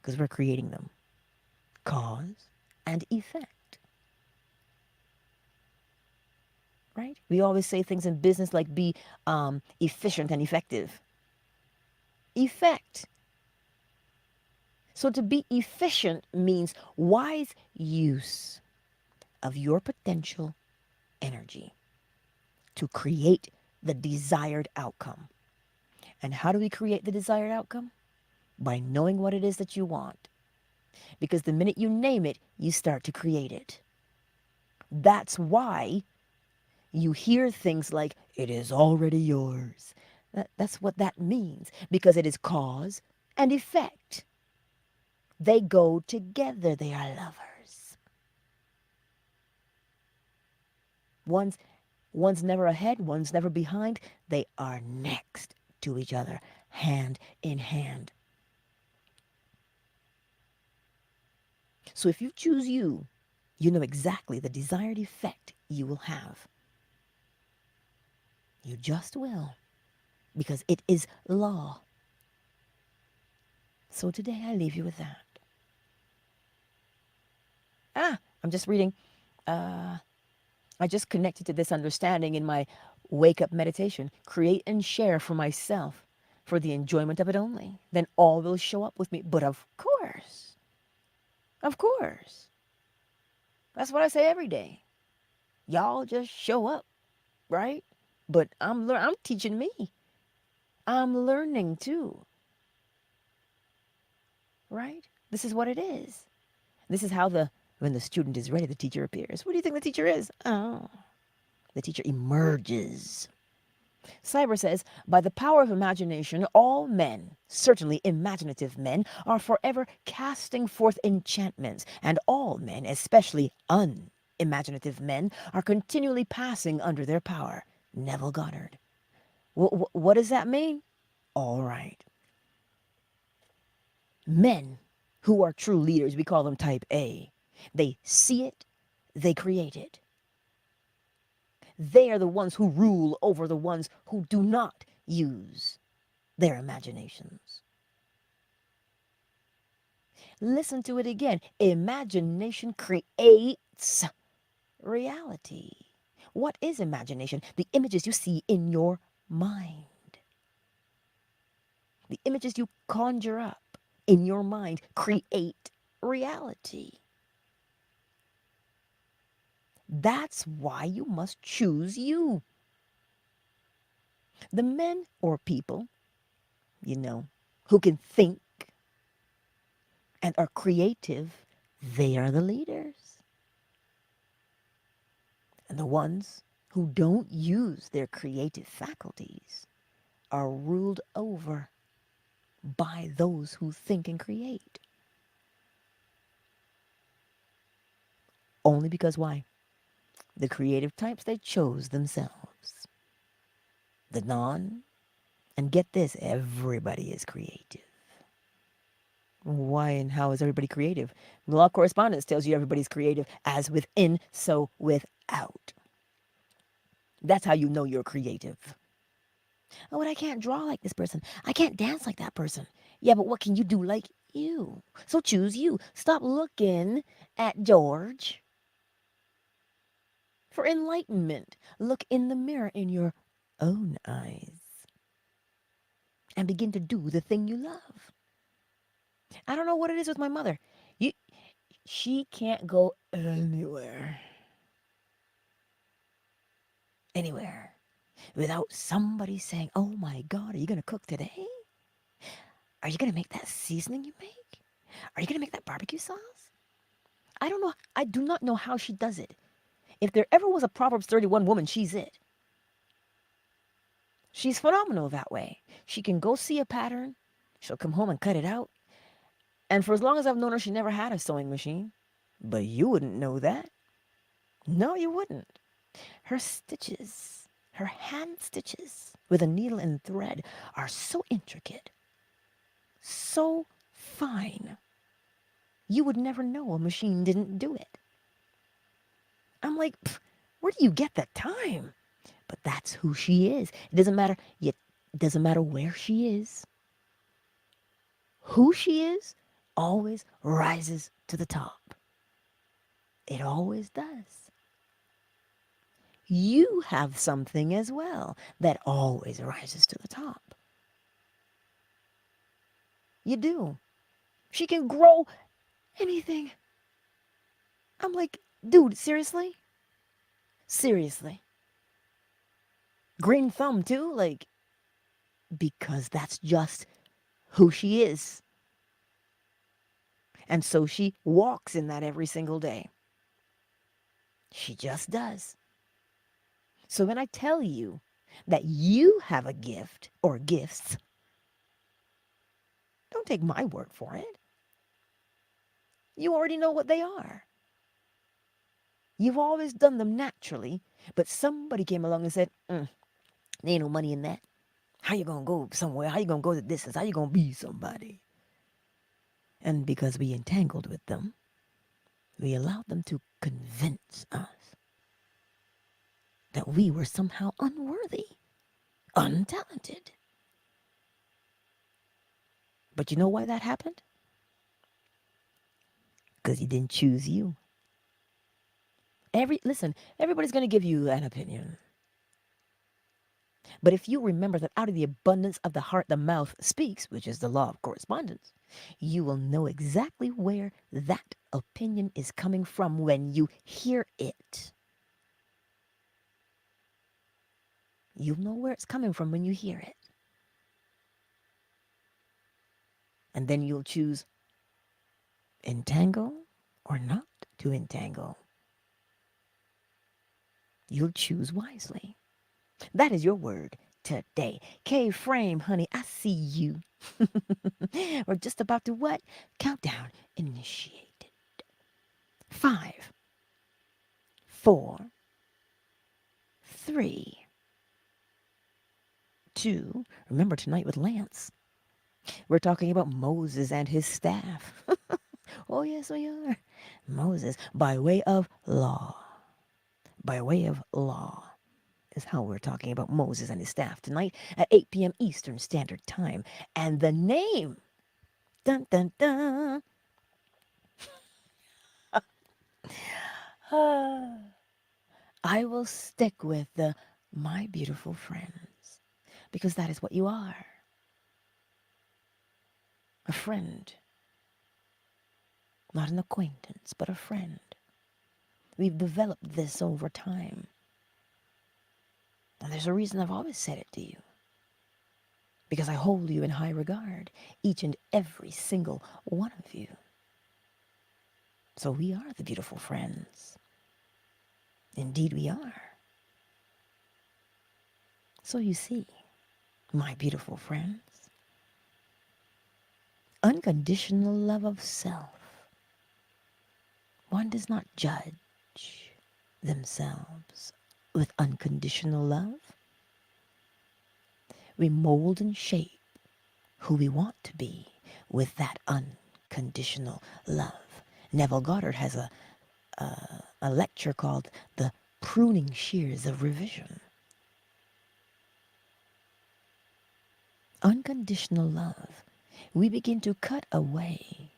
because we're creating them. Cause and effect. Right? We always say things in business like be efficient and effective. Effect. So to be efficient means wise use of your potential energy to create the desired outcome. And how do we create the desired outcome? By knowing what it is that you want. Because the minute you name it, you start to create it. That's why you hear things like, it is already yours. That's what that means, because it is cause and effect. They go together. They are lovers. One's never ahead, one's never behind. They are next to each other, hand in hand. So if you choose you, you know exactly the desired effect you will have. You just will, because it is law. So today I leave you with that. I'm just reading. I just connected to this understanding in my wake up meditation. Create and share for myself for the enjoyment of it only. Then all will show up with me. But of course, that's what I say every day. Y'all just show up, right? But I'm teaching me. I'm learning too. Right? This is what it is. This is how when the student is ready, the teacher appears. What do you think the teacher is? Oh, the teacher emerges. Cyber says, by the power of imagination, all men, certainly imaginative men, are forever casting forth enchantments, and all men, especially unimaginative men, are continually passing under their power. Neville Goddard. What does that mean? All right. Men who are true leaders, we call them type A. They see it, they create it. They are the ones who rule over the ones who do not use their imaginations. Listen to it again. Imagination creates reality. What is imagination? The images you see in your mind. The images you conjure up in your mind create reality. That's why you must choose you. The men or people, you know, who can think and are creative, they are the leaders. And the ones who don't use their creative faculties are ruled over by those who think and create. Only because why? The creative types they chose themselves. The non, and get this, everybody is creative. Why and how is everybody creative? The law of correspondence tells you everybody's creative, as within, so without. That's how you know you're creative. Oh, but I can't draw like this person. I can't dance like that person. Yeah, but what can you do like you? So choose you. Stop looking at George for enlightenment. Look in the mirror in your own eyes and begin to do the thing you love. I don't know what it is with my mother. You, she can't go anywhere, anywhere, without somebody saying, "Oh my God, are you gonna cook today? Are you gonna make that seasoning you make? Are you gonna make that barbecue sauce?" I don't know. I do not know how she does it. If there ever was a Proverbs 31 woman, she's it. She's phenomenal that way. She can go see a pattern. She'll come home and cut it out. And for as long as I've known her, she never had a sewing machine. But you wouldn't know that. No, you wouldn't. Her stitches, her hand stitches with a needle and thread are so intricate, so fine. You would never know a machine didn't do it. I'm like, where do you get the time? But that's who she is. It doesn't matter. It doesn't matter where she is. Who she is always rises to the top. It always does. You have something as well that always rises to the top. You do. She can grow anything. I'm like, dude, seriously? Seriously. Green thumb, too? Like, because that's just who she is. And so she walks in that every single day. She just does. So when I tell you that you have a gift or gifts, don't take my word for it. You already know what they are. You've always done them naturally, but somebody came along and said, there ain't no money in that. How you gonna go somewhere? How you gonna go the distance? How you gonna be somebody? And because we entangled with them, we allowed them to convince us that we were somehow unworthy, untalented. But you know why that happened? Because you didn't choose you. Listen, everybody's gonna give you an opinion. But if you remember that out of the abundance of the heart the mouth speaks, which is the law of correspondence, you will know exactly where that opinion is coming from when you hear it. You'll know where it's coming from when you hear it. And then you'll choose entangle or not to entangle. You'll choose wisely. That is your word today. K-Frame, honey, I see you. We're just about to what? Countdown initiated. 5, 4, 3, 2. Remember tonight with Lance, we're talking about Moses and his staff. Oh, yes, we are. Moses, by way of law. By way of law is how we're talking about Moses and his staff tonight at 8 p.m. Eastern Standard Time. And the name, dun dun dun, I will stick with my beautiful friends, because that is what you are. A friend, not an acquaintance, but a friend. We've developed this over time. And there's a reason I've always said it to you. Because I hold you in high regard, each and every single one of you. So we are the beautiful friends. Indeed we are. So you see, my beautiful friends, unconditional love of self. One does not judge themselves with unconditional love. We mold and shape who we want to be with that unconditional love. Neville Goddard has a lecture called The Pruning Shears of Revision. Unconditional love. We begin to cut away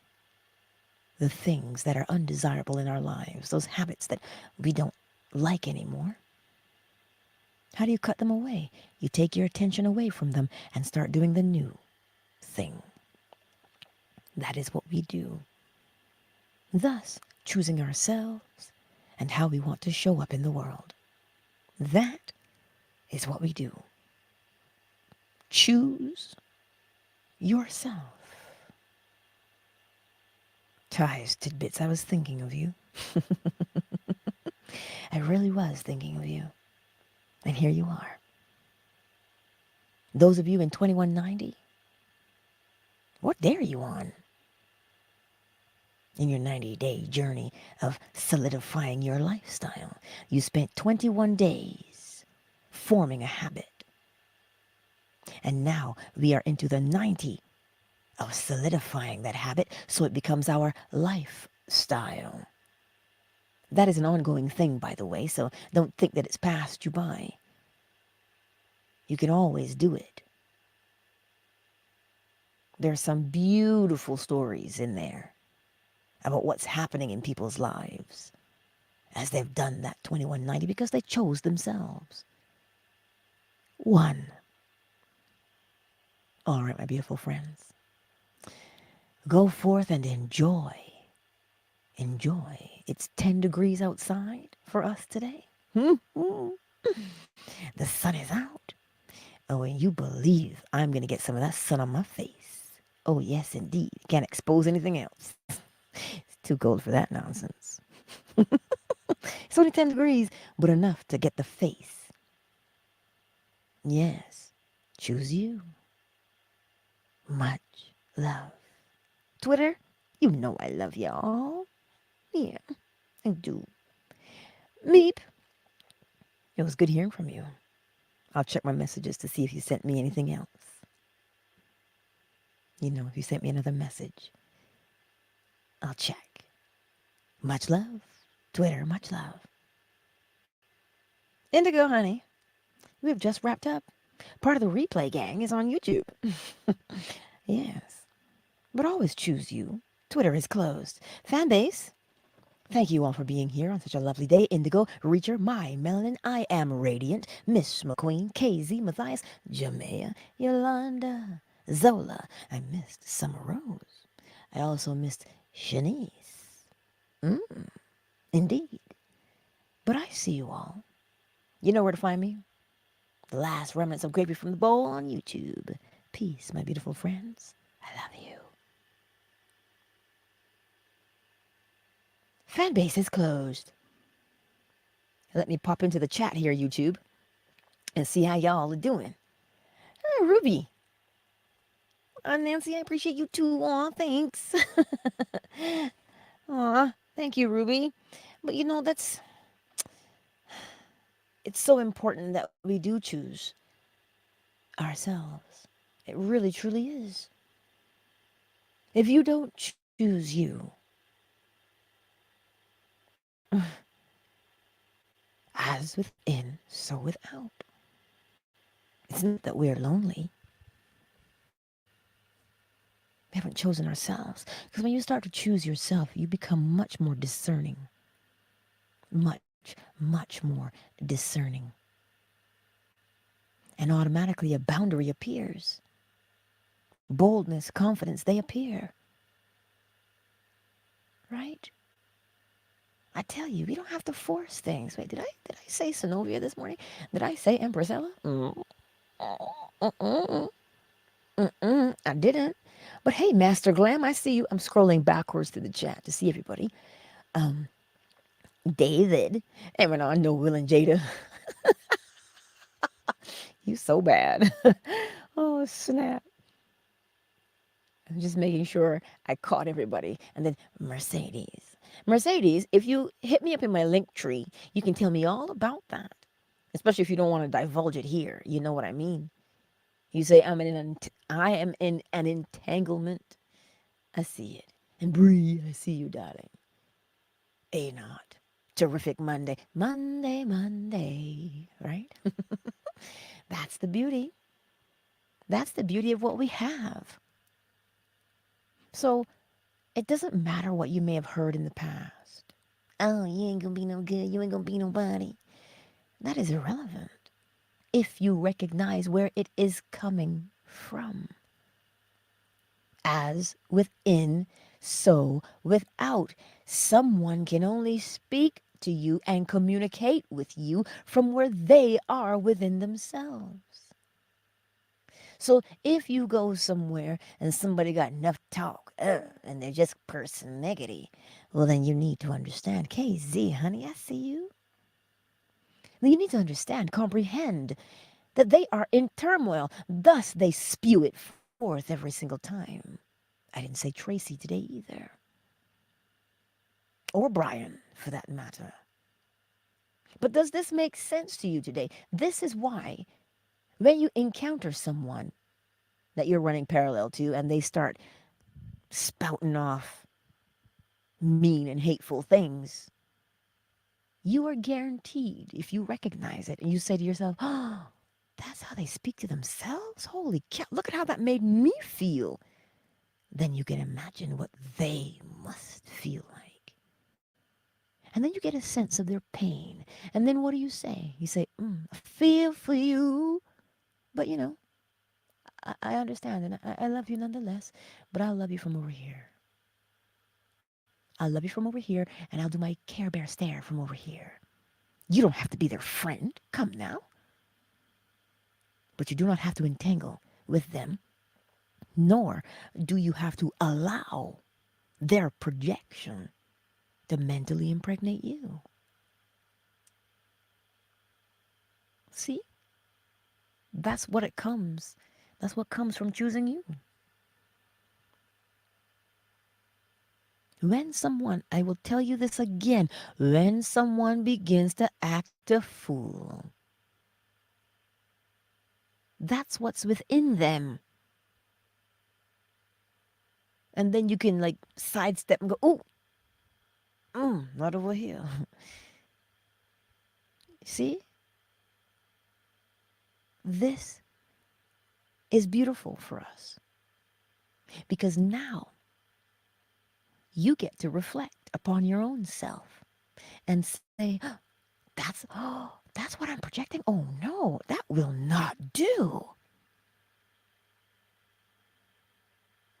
the things that are undesirable in our lives, those habits that we don't like anymore. How do you cut them away? You take your attention away from them and start doing the new thing. That is what we do. Thus, choosing ourselves and how we want to show up in the world. That is what we do. Choose yourself. Ties, tidbits, I was thinking of you. I really was thinking of you. And here you are. Those of you in 2190, what day are you on? In your 90-day journey of solidifying your lifestyle, you spent 21 days forming a habit. And now we are into the 90 of solidifying that habit so it becomes our lifestyle. That is an ongoing thing, by the way, so don't think that it's passed you by. You can always do it. There are some beautiful stories in there about what's happening in people's lives as they've done that 2190 because they chose themselves. One. All right, my beautiful friends. Go forth and enjoy. Enjoy. It's 10 degrees outside for us today. The sun is out. Oh, and you believe I'm going to get some of that sun on my face. Oh, yes, indeed. Can't expose anything else. It's too cold for that nonsense. It's only 10 degrees, but enough to get the face. Yes, choose you. Much love. Twitter, you know I love y'all. Yeah, I do. Meep, it was good hearing from you. I'll check my messages to see if you sent me anything else. You know, if you sent me another message, I'll check. Much love. Twitter, much love. Indigo, honey, we have just wrapped up. Part of the replay gang is on YouTube. Yes, but always choose you. Twitter is closed. Fanbase, thank you all for being here on such a lovely day. Indigo, Reacher, My Melanin, I Am Radiant, Miss McQueen, KZ, Matthias, Jamea, Yolanda, Zola. I missed Summer Rose. I also missed Shanice. Indeed. But I see you all. You know where to find me. The last remnants of gravy from the bowl on YouTube. Peace, my beautiful friends. I love you. Fanbase is closed. Let me pop into the chat here, YouTube, and see how y'all are doing. Ruby. Nancy, I appreciate you too. Aw, thanks. Aw, thank you, Ruby. But you know, it's so important that we do choose ourselves. It really, truly is. If you don't choose you, as within, so without. It's not that we're lonely. We haven't chosen ourselves. Because when you start to choose yourself, you become much more discerning. Much, much more discerning. And automatically a boundary appears. boldness, confidence, they appear, right? I tell you, you don't have to force things. Wait, did I say Synovia this morning? Did I say Empressella? I didn't. But hey, Master Glam, I see you. I'm scrolling backwards through the chat to see everybody. Um, David, and I know Will and Jada. You so bad. Oh snap! I'm just making sure I caught everybody. And then Mercedes. Mercedes, if you hit me up in my link tree, you can tell me all about that. Especially if you don't want to divulge it here. You know what I mean? You say I am in an entanglement. I see it. And Bree, I see you, darling. A not. Terrific Monday. Monday, Monday. Right? That's the beauty. That's the beauty of what we have. So it doesn't matter what you may have heard in the past. Oh, you ain't gonna be no good. You ain't gonna be nobody. That is irrelevant if you recognize where it is coming from. As within, so without. Someone can only speak to you and communicate with you from where they are within themselves. So if you go somewhere and somebody got enough talk, and they're just person negative, well, then you need to understand. KZ, honey, I see you. You need to understand, comprehend that they are in turmoil. Thus, they spew it forth every single time. I didn't say Tracy today either. Or Brian, for that matter. But does this make sense to you today? This is why when you encounter someone that you're running parallel to and they start spouting off mean and hateful things, you are guaranteed, if you recognize it and you say to yourself, oh, that's how they speak to themselves? Holy cow, look at how that made me feel. Then you can imagine what they must feel like. And then you get a sense of their pain. And then what do you say? You say, I feel for you. But I understand and I love you nonetheless. But I'll love you from over here. I'll love you from over here and I'll do my Care Bear stare from over here. You don't have to be their friend. Come now. But you do not have to entangle with them, nor do you have to allow their projection to mentally impregnate you. See? That's what it comes. That's what comes from choosing you. When someone, I will tell you this again, when someone begins to act a fool, that's what's within them. And then you can like sidestep and go, not over here. See? This is beautiful for us because now you get to reflect upon your own self and say, that's what I'm projecting. Oh no, that will not do.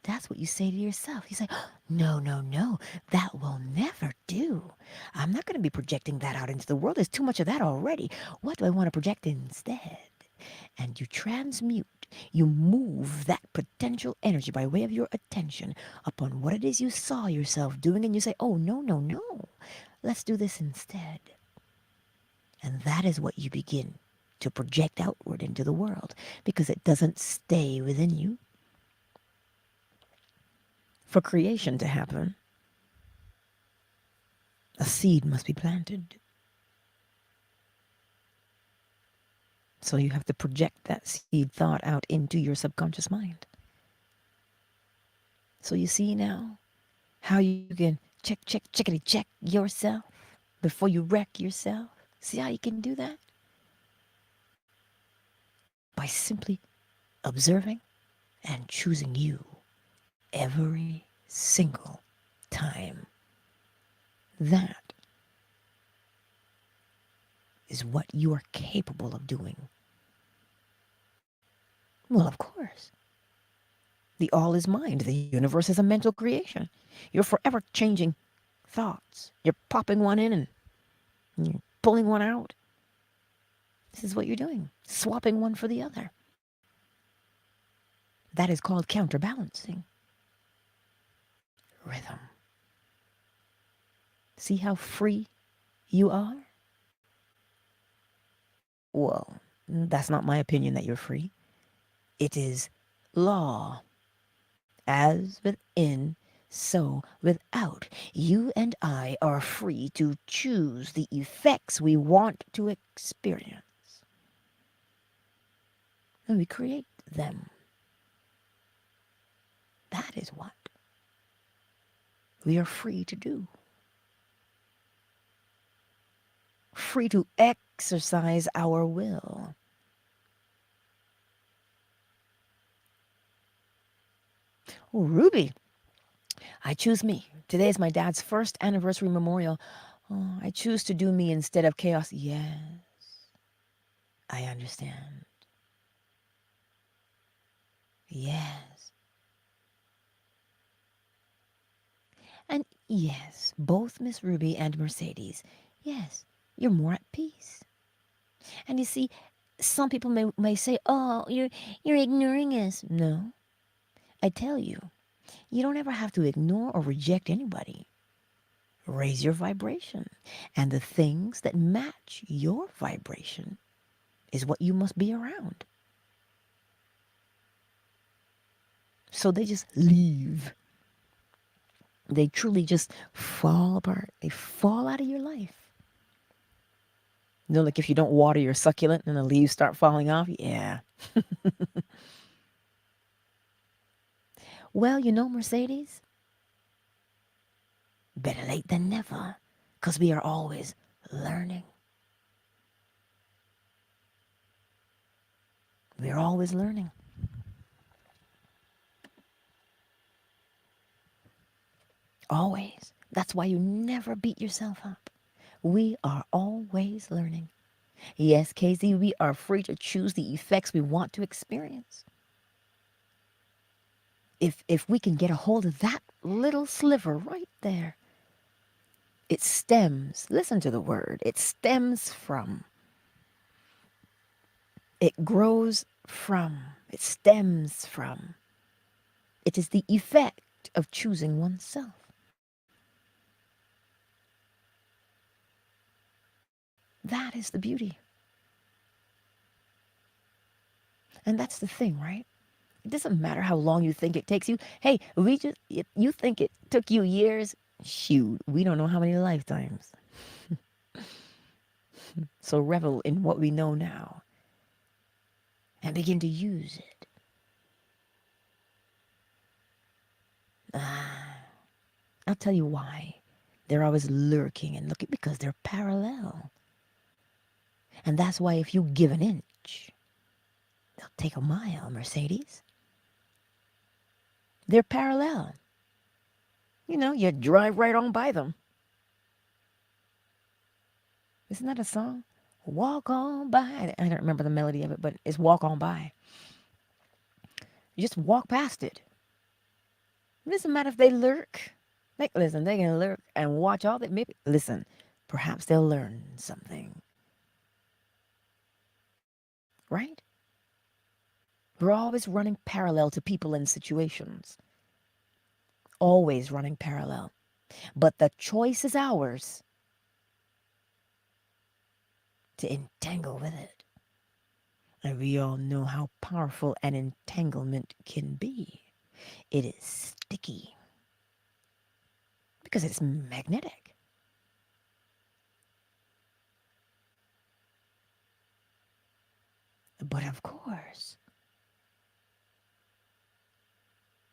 That's what you say to yourself. You say, no, that will never do. I'm not going to be projecting that out into the world. There's too much of that already. What do I want to project instead? And you transmute, you move that potential energy by way of your attention upon what it is you saw yourself doing, and you say, oh, no, let's do this instead. And that is what you begin to project outward into the world because it doesn't stay within you. For creation to happen, a seed must be planted. So you have to project that seed thought out into your subconscious mind. So you see now how you can check yourself before you wreck yourself. See how you can do that? By simply observing and choosing you every single time. That is what you are capable of doing. Well, of course. The all is mind. The universe is a mental creation. You're forever changing thoughts. You're popping one in and you're pulling one out. This is what you're doing, swapping one for the other. That is called counterbalancing. Rhythm. See how free you are? Well, that's not my opinion that you're free. It is law. As within, so without. You and I are free to choose the effects we want to experience. And we create them. That is what we are free to do. Free to exercise our will. Oh, Ruby, I choose me. Today is my dad's first anniversary memorial. Oh, I choose to do me instead of chaos. Yes, I understand. Yes. And yes, both Miss Ruby and Mercedes, yes, you're more at peace. And you see, some people may say, oh, you're ignoring us. No, I tell you, you don't ever have to ignore or reject anybody. Raise your vibration. And the things that match your vibration is what you must be around. So they just leave. They truly just fall apart. They fall out of your life. You know, like if you don't water your succulent and the leaves start falling off? Yeah. Well, you know, Mercedes, better late than never, because we are always learning. We're always learning. Always. That's why you never beat yourself up. We are always learning. Yes, Casey, we are free to choose the effects we want to experience. If we can get a hold of that little sliver right there, it stems, listen to the word, it stems from, it grows from, it stems from. It is the effect of choosing oneself. That is the beauty. And that's the thing, right? It doesn't matter how long you think it takes you. Hey, you think it took you years? Shoot, we don't know how many lifetimes. So revel in what we know now and begin to use it. I'll tell you why. They're always lurking and looking because they're parallel. And that's why if you give an inch, they'll take a mile, Mercedes. They're parallel. You know, you drive right on by them. Isn't that a song? Walk on by. I don't remember the melody of it, but it's walk on by. You just walk past it. It doesn't matter if they lurk. Like, listen, they can lurk and watch all that. Maybe, listen, perhaps they'll learn something. Right? We're always running parallel to people and situations. Always running parallel. But the choice is ours to entangle with it. And we all know how powerful an entanglement can be. It is sticky because it's magnetic. But of course,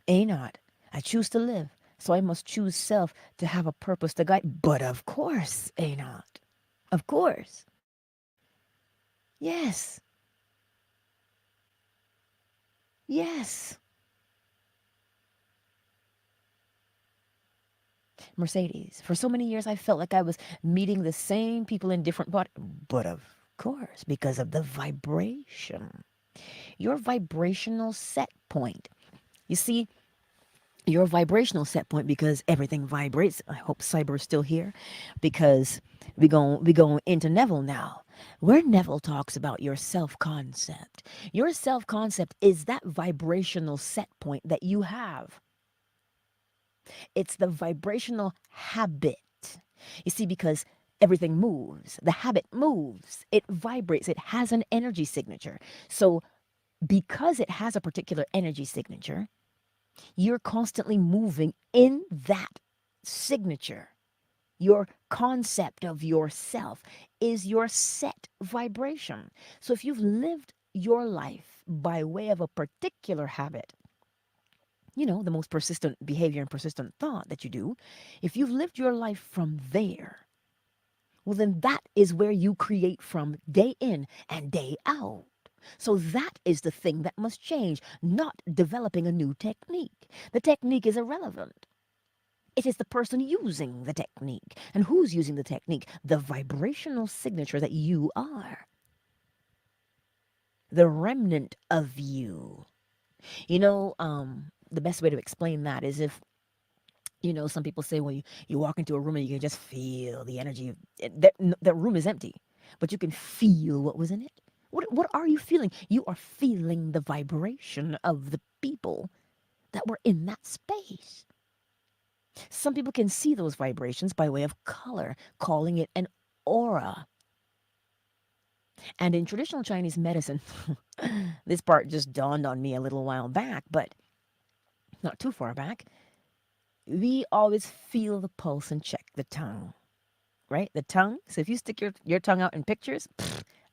not. I choose to live, so I must choose self to have a purpose to guide. But of course, not. Of course. Yes. Yes. Mercedes, for so many years I felt like I was meeting the same people in different bodies. But of course, because of the vibration. Your vibrational set point You see, your vibrational set point, because everything vibrates. I hope Cyber is still here, because we go into Neville now, where Neville talks about your self concept. Your self concept is that vibrational set point that you have. It's the vibrational habit. You see, because everything moves, the habit moves, it vibrates, it has an energy signature. So, because it has a particular energy signature, you're constantly moving in that signature. Your concept of yourself is your set vibration. So if you've lived your life by way of a particular habit, the most persistent behavior and persistent thought that you do, if you've lived your life from there, well, then that is where you create from day in and day out. So that is the thing that must change, not developing a new technique. The technique is irrelevant. It is the person using the technique. And who's using the technique? The vibrational signature that you are. The remnant of you. The best way to explain that is if, some people say, well, you walk into a room and you can just feel the energy. That room is empty, but you can feel what was in it. What are you feeling? You are feeling the vibration of the people that were in that space. Some people can see those vibrations by way of color, calling it an aura. And in traditional Chinese medicine, this part just dawned on me a little while back, but not too far back. We always feel the pulse and check the tongue, right? The tongue. So if you stick your tongue out in pictures,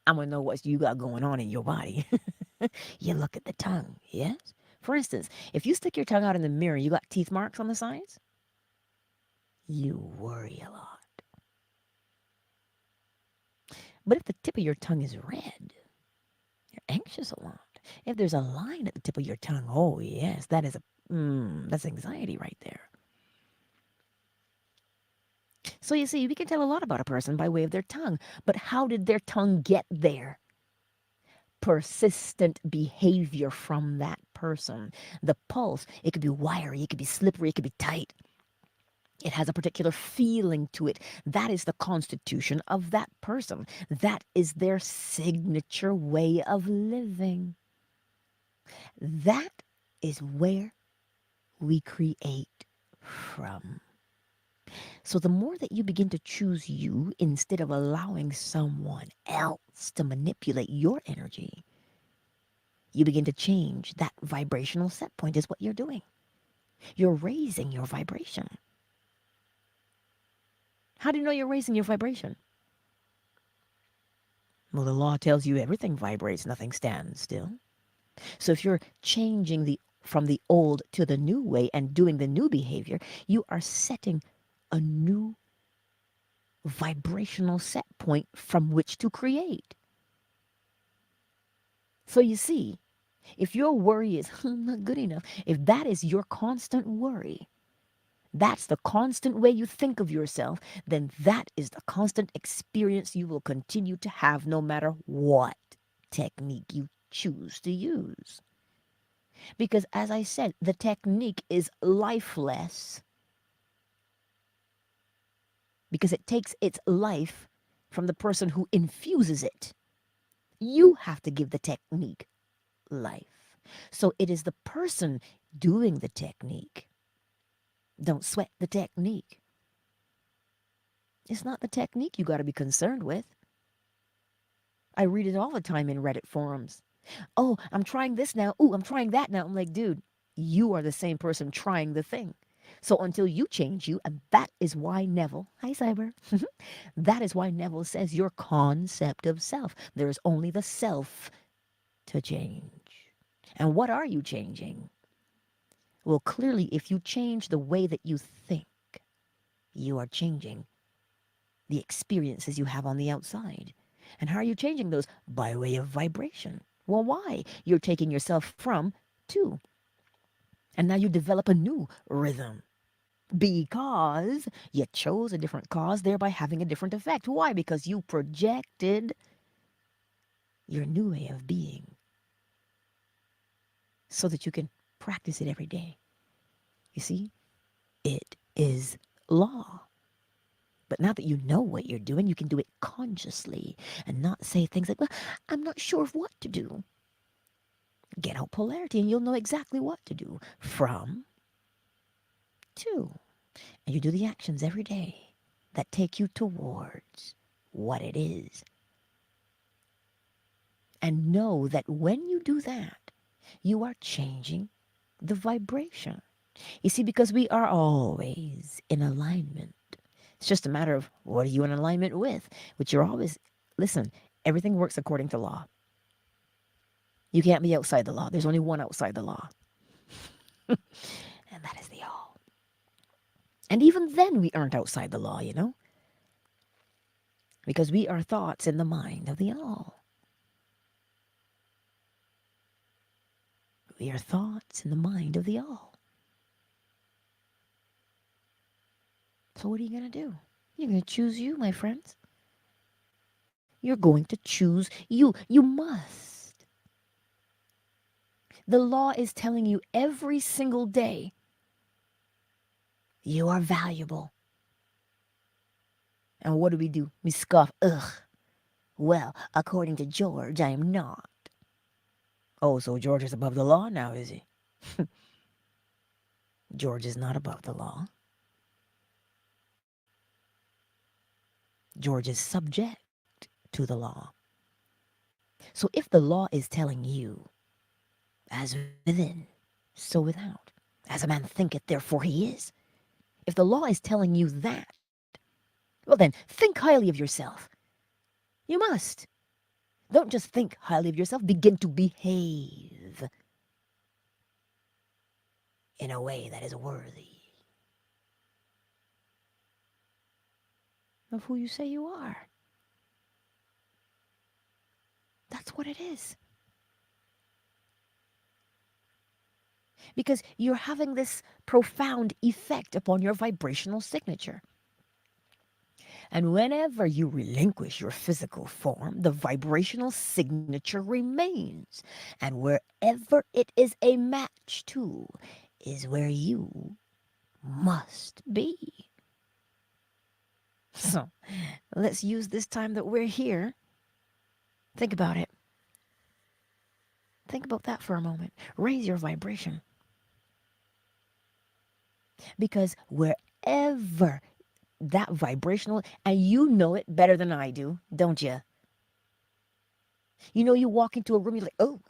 I'm going to know what you got going on in your body. You look at the tongue, yes? For instance, if you stick your tongue out in the mirror, you got teeth marks on the sides, you worry a lot. But if the tip of your tongue is red, you're anxious a lot. If there's a line at the tip of your tongue, oh yes, that's anxiety right there. So you see, we can tell a lot about a person by way of their tongue, but how did their tongue get there? Persistent behavior from that person. The pulse, it could be wiry, it could be slippery, it could be tight. It has a particular feeling to it. That is the constitution of that person. That is their signature way of living. That is where we create from. So the more that you begin to choose you instead of allowing someone else to manipulate your energy, you begin to change that vibrational set point, is what you're doing. You're raising your vibration. How do you know you're raising your vibration? Well, the law tells you everything vibrates, nothing stands still. So if you're changing from the old to the new way and doing the new behavior, you are setting a new vibrational set point from which to create. So you see, if your worry is I'm not good enough, if that is your constant worry, that's the constant way you think of yourself, then that is the constant experience you will continue to have no matter what technique you choose to use. Because as I said, the technique is lifeless because it takes its life from the person who infuses it. You have to give the technique life. So it is the person doing the technique. Don't sweat the technique. It's not the technique you got to be concerned with. I read it all the time in Reddit forums. Oh, I'm trying this now. Oh, I'm trying that now. I'm like, dude, you are the same person trying the thing. So until you change you, and that is why Neville, hi Cyber, that is why Neville says your concept of self. There is only the self to change. And what are you changing? Well, clearly, if you change the way that you think, you are changing the experiences you have on the outside. And how are you changing those? By way of vibration. Well, why? You're taking yourself from to. And now you develop a new rhythm because you chose a different cause, thereby having a different effect. Why? Because you projected your new way of being so that you can Practice it every day. You see, it is law. But now that you know what you're doing, you can do it consciously and not say things like, well, I'm not sure of what to do. Get out polarity and you'll know exactly what to do. From, to. And you do the actions every day that take you towards what it is. And know that when you do that, you are changing the vibration. You see, because we are always in alignment. It's just a matter of what are you in alignment with, which you're always, listen, everything works according to law. You can't be outside the law. There's only one outside the law, and that is the all. And even then, we aren't outside the law, because we are thoughts in the mind of the all. We are thoughts in the mind of the all. So what are you going to do? You're going to choose you, my friends. You're going to choose you. You must. The law is telling you every single day you are valuable. And what do? We scoff. Ugh. Well, according to George, I am not. Oh, so George is above the law now, is he? George is not above the law. George is subject to the law. So if the law is telling you, as within, so without, as a man thinketh, therefore he is. If the law is telling you that, well then, think highly of yourself. You must. Don't just think highly of yourself, begin to behave in a way that is worthy of who you say you are. That's what it is. Because you're having this profound effect upon your vibrational signature. And whenever you relinquish your physical form, the vibrational signature remains. And wherever it is a match to is where you must be. So let's use this time that we're here. Think about it. Think about that for a moment. Raise your vibration. Because wherever that vibrational, and you know it better than I do, don't you? You walk into a room, you're like, oh,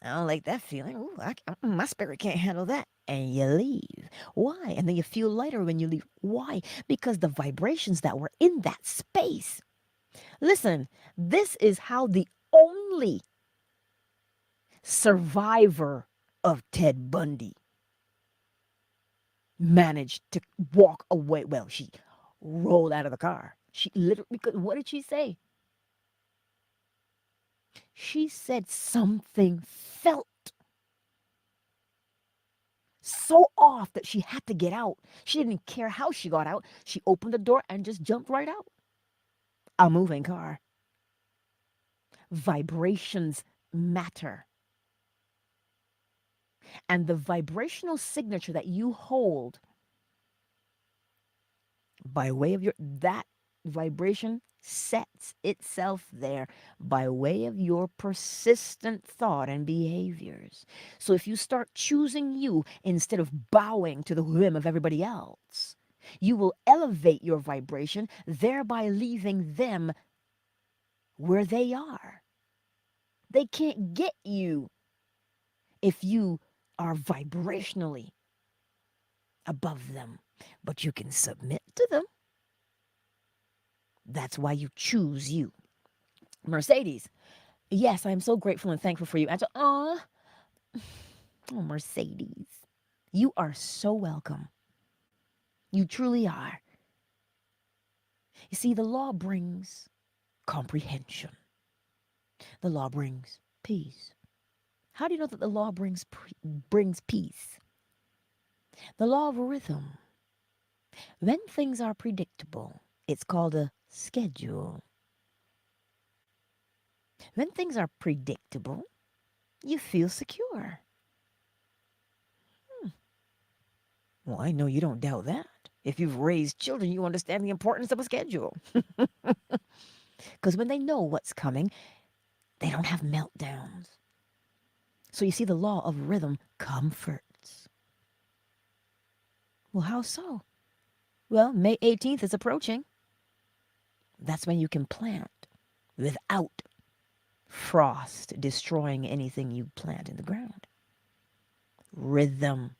I don't like that feeling. Ooh, my spirit can't handle that. And you leave. Why? And then you feel lighter when you leave. Why? Because the vibrations that were in that space. Listen, this is how the only survivor of Ted Bundy managed to walk away. Well, she rolled out of the car. She literally, because what did she say? She said something felt so off that she had to get out. She didn't care how she got out. She opened the door and just jumped right out. A moving car. Vibrations matter. And the vibrational signature that you hold by way of that vibration sets itself there by way of your persistent thought and behaviors. So if you start choosing you instead of bowing to the whim of everybody else, you will elevate your vibration, thereby leaving them where they are. They can't get you if you are vibrationally above them, but you can submit to them. That's why you choose you. Mercedes, yes, I am so grateful and thankful for you. Angela, oh, Mercedes, you are so welcome. You truly are. You see, the law brings comprehension. The law brings peace. How do you know that the law brings peace? The law of rhythm. When things are predictable, it's called a schedule. When things are predictable, you feel secure. Well, I know you don't doubt that. If you've raised children, you understand the importance of a schedule. Because when they know what's coming, they don't have meltdowns. So you see, the law of rhythm comforts. Well, how so? Well, May 18th is approaching. That's when you can plant without frost destroying anything you plant in the ground. Rhythm.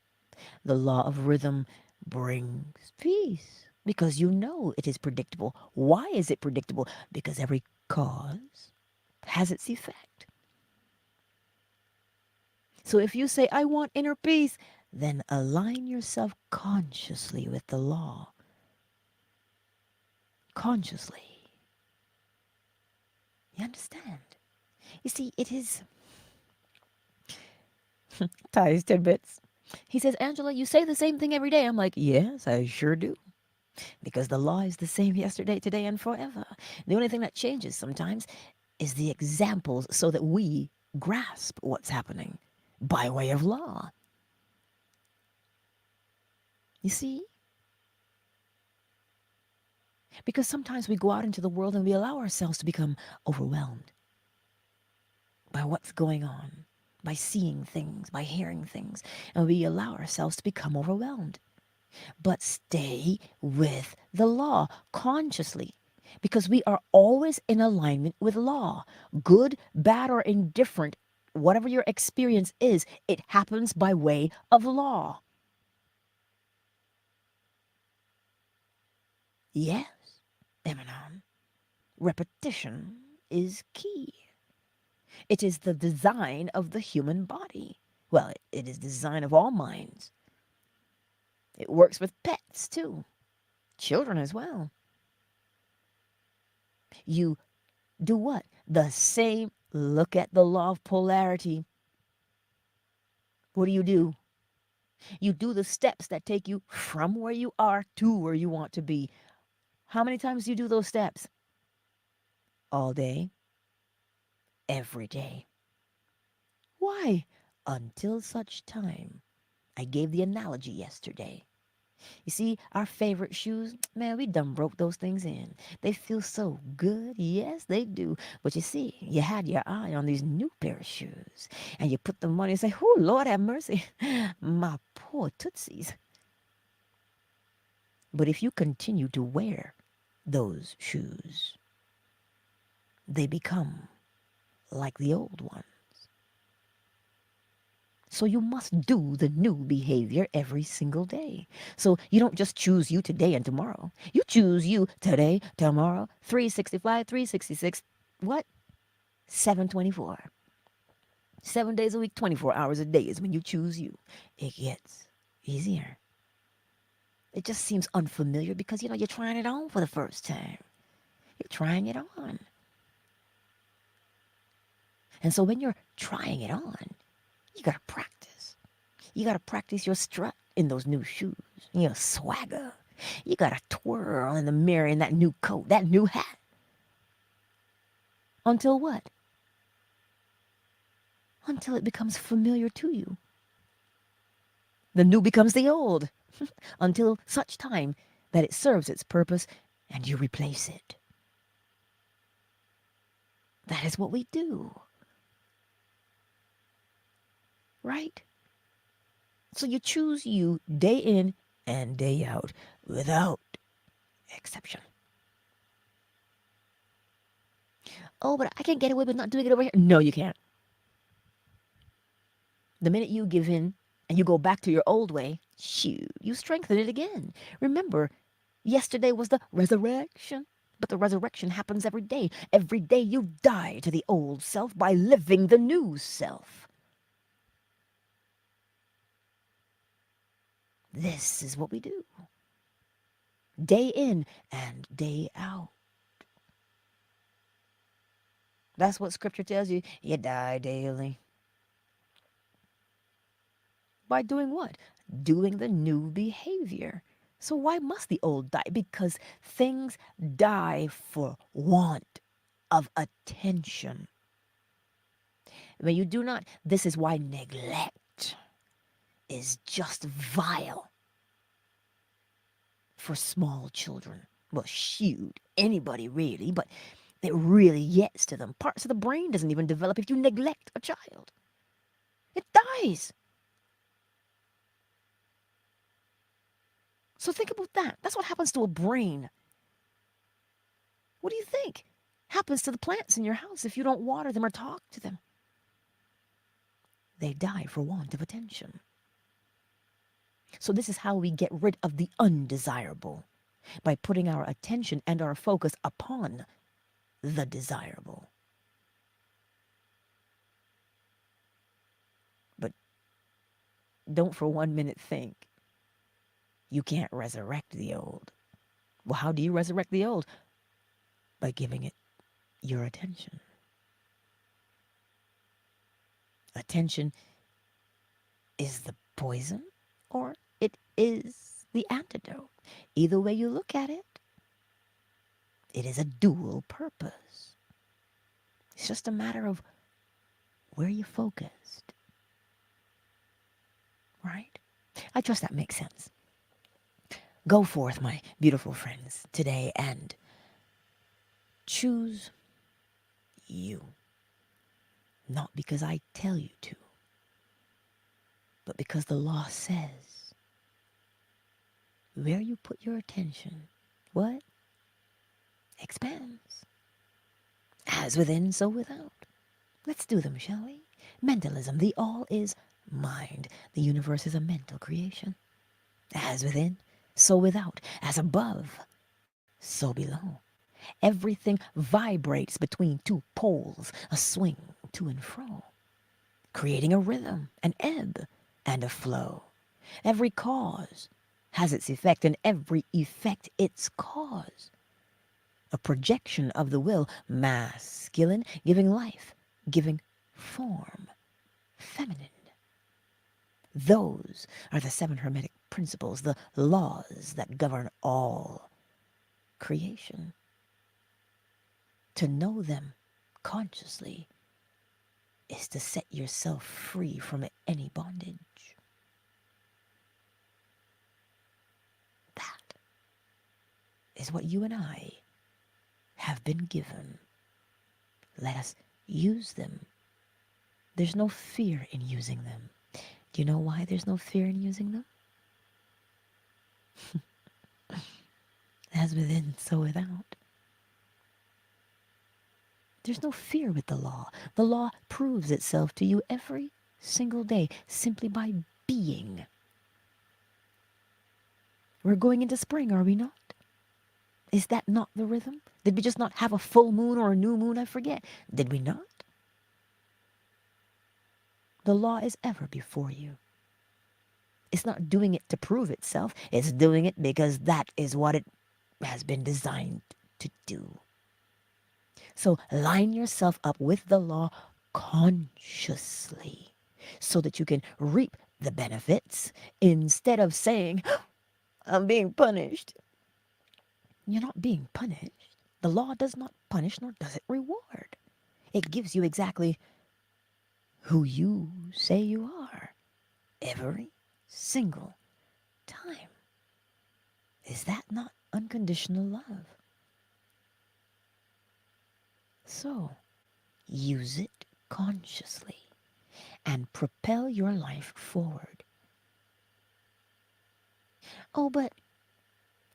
The law of rhythm brings peace because you know it is predictable. Why is it predictable? Because every cause has its effect. So if you say, I want inner peace, then align yourself consciously with the law. Consciously. You understand? You see, it is Ty's tidbits. He says, Angela, you say the same thing every day. I'm like, yes, I sure do. Because the law is the same yesterday, today, and forever. The only thing that changes sometimes is the examples so that we grasp what's happening by way of law. You see? Because sometimes we go out into the world and we allow ourselves to become overwhelmed by what's going on, by seeing things, by hearing things, and we allow ourselves to become overwhelmed. But stay with the law consciously because we are always in alignment with law. Good, bad, or indifferent, whatever your experience is, it happens by way of law. Yes, Eminon, repetition is key. It is the design of the human body. Well, it is the design of all minds. It works with pets too, children as well. You do what? The same. Look at the law of polarity. What do? You do the steps that take you from where you are to where you want to be. How many times do you do those steps? All day, every day. Why? Until such time. I gave the analogy yesterday. You see, our favorite shoes, man, we done broke those things in. They feel so good. Yes, they do. But you see, you had your eye on these new pair of shoes. And you put the money and say, oh, Lord have mercy. My poor tootsies. But if you continue to wear those shoes, they become like the old one. So you must do the new behavior every single day. So you don't just choose you today and tomorrow. You choose you today, tomorrow, 365, 366, what? 724. 7 days a week, 24 hours a day is when you choose you. It gets easier. It just seems unfamiliar because, you're trying it on for the first time. You're trying it on. And so when you're trying it on, you got to practice. You got to practice your strut in those new shoes, your swagger. You got to twirl in the mirror in that new coat, that new hat. Until what? Until it becomes familiar to you. The new becomes the old. Until such time that it serves its purpose and you replace it. That is what we do. Right? So you choose you day in and day out without exception. Oh, but I can get away with not doing it over here. No, you can't. The minute you give in and you go back to your old way, shoot, you strengthen it again. Remember, yesterday was the resurrection. But the resurrection happens every day. Every day you die to the old self by living the new self. This is what we do. Day in and day out. That's what scripture tells you. You die daily. By doing what? Doing the new behavior. So why must the old die? Because things die for want of attention. When you do not, this is why neglect is just vile. for small children. Well, shoot, anybody really, but it really gets to them. Parts of the brain doesn't even develop if you neglect a child. It dies. So think about that. That's what happens to a brain. What do you think happens to the plants in your house if you don't water them or talk to them? They die for want of attention. So this is how we get rid of the undesirable, by putting our attention and our focus upon the desirable. But don't for 1 minute think you can't resurrect the old. Well, how do you resurrect the old? By giving it your attention. Attention is the poison, or it is the antidote. Either way you look at it, it is a dual purpose. It's just a matter of where you focused. Right? I trust that makes sense. Go forth, my beautiful friends, today and choose you. Not because I tell you to, but because the law says where you put your attention, what? Expands. As within, so without. Let's do them, shall we? Mentalism, the all is mind. The universe is a mental creation. As within, so without. As above, so below. Everything vibrates between two poles, a swing to and fro, creating a rhythm, an ebb, and a flow. Every cause has its effect, and every effect its cause. A projection of the will, masculine, giving life, giving form, feminine. Those are the 7 Hermetic principles, the laws that govern all creation. To know them consciously is to set yourself free from any bondage. That is what you and I have been given. Let us use them. There's no fear in using them. Do you know why there's no fear in using them? As within, so without. There's no fear with the law. The law proves itself to you every single day simply by being. We're going into spring, are we not? Is that not the rhythm? Did we just not have a full moon or a new moon? I forget. Did we not? The law is ever before you. It's not doing it to prove itself. It's doing it because that is what it has been designed to do. So line yourself up with the law consciously so that you can reap the benefits instead of saying, I'm being punished. You're not being punished. The law does not punish, nor does it reward. It gives you exactly who you say you are every single time. Is that not unconditional love? So, use it consciously and propel your life forward. Oh, but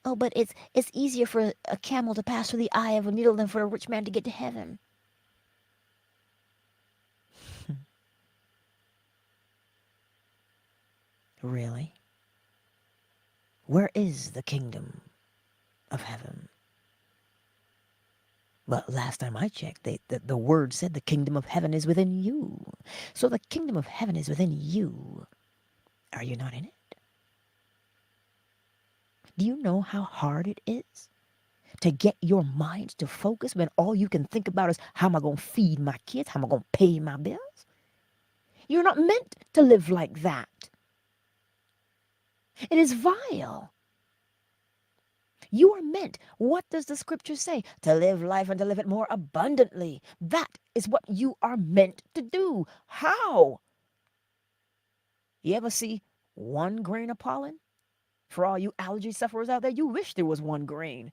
it's easier for a camel to pass through the eye of a needle than for a rich man to get to heaven. Really? Where is the kingdom of heaven? But last time I checked, the word said the kingdom of heaven is within you. So the kingdom of heaven is within you. Are you not in it? Do you know how hard it is to get your mind to focus when all you can think about is how am I going to feed my kids? How am I going to pay my bills? You're not meant to live like that. It is vile. You are meant, what does the scripture say? To live life and to live it more abundantly. That is what you are meant to do. How? You ever see one grain of pollen For all you allergy sufferers out there, you wish there was one grain.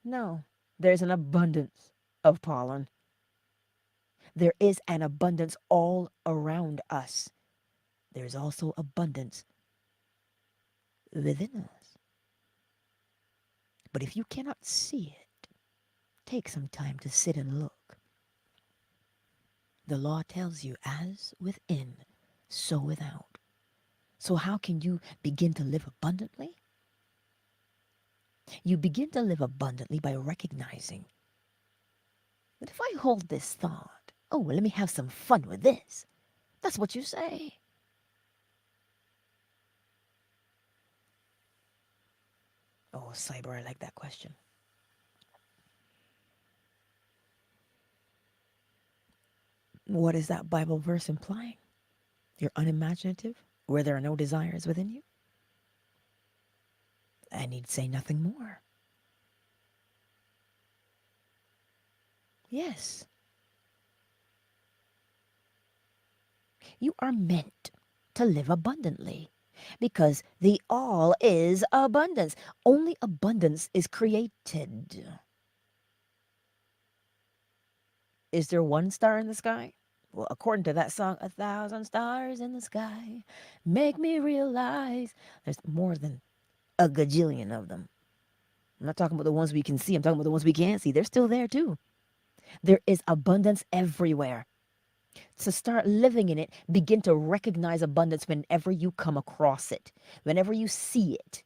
No, there's an abundance of pollen. There is an abundance all around us. There's also abundance within us. But if you cannot see it, take some time to sit and look. The law tells you, as within, so without. So, how can you begin to live abundantly? You begin to live abundantly by recognizing that if I hold this thought, oh, well, let me have some fun with this. That's what you say. Oh, Cyber, I like that question. What is that Bible verse implying? You're unimaginative, where there are no desires within you? I need say nothing more. Yes, you are meant to live abundantly because the all is abundance. Only abundance is created. Is there one star in the sky? Well, according to that song, 1,000 stars in the sky make me realize there's more than a gajillion of them. I'm not talking about the ones we can see, I'm talking about the ones we can't see. They're still there too. There is abundance everywhere. To start living in it, begin to recognize abundance whenever you come across it, whenever you see it.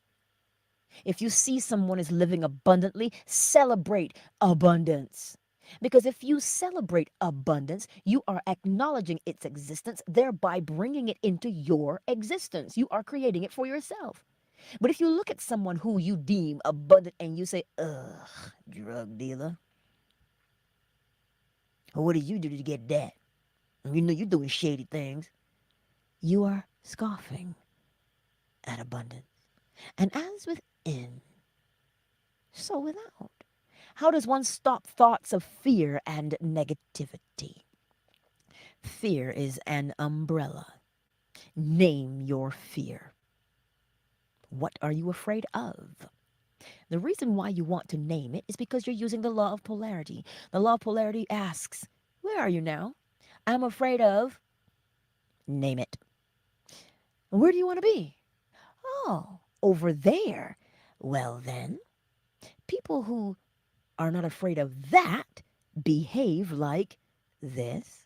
If you see someone is living abundantly, celebrate abundance. Because if you celebrate abundance, you are acknowledging its existence, thereby bringing it into your existence. You are creating it for yourself. But if you look at someone who you deem abundant and you say, ugh, drug dealer, what did you do to get that? You know you're doing shady things. You are scoffing at abundance. And as within, so without. How does one stop thoughts of fear and negativity? Fear is an umbrella. Name your fear. What are you afraid of? The reason why you want to name it is because you're using the law of polarity. The law of polarity asks, where are you now? I'm afraid of. Name it. Where do you want to be? Oh, over there. Well, then, people who are not afraid of that behave like this,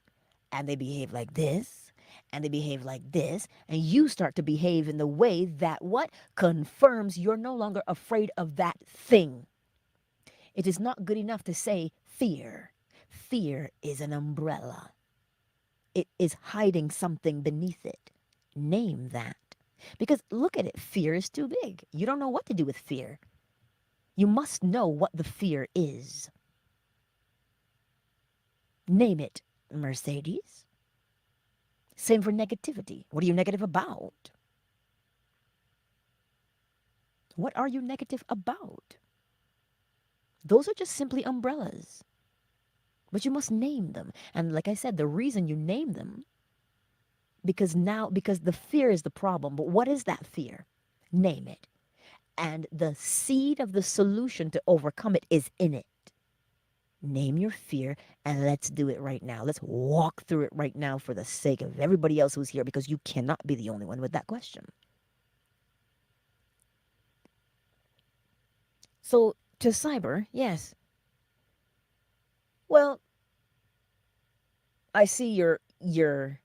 and they behave like this, and they behave like this, and you start to behave in the way that what confirms you're no longer afraid of that thing. It is not good enough to say fear. Fear is an umbrella. It is hiding something beneath it. Name that. Because look at it, fear is too big. You don't know what to do with fear. You must know what the fear is. Name it, Mercedes. Same for negativity. What are you negative about? What are you negative about? Those are just simply umbrellas. But you must name them. And like I said, the reason you name them, because the fear is the problem. But what is that fear? Name it. And the seed of the solution to overcome it is in it. Name your fear and let's do it right now. Let's walk through it right now for the sake of everybody else who's here, because you cannot be the only one with that question. So to Cyber, yes. Well, I see your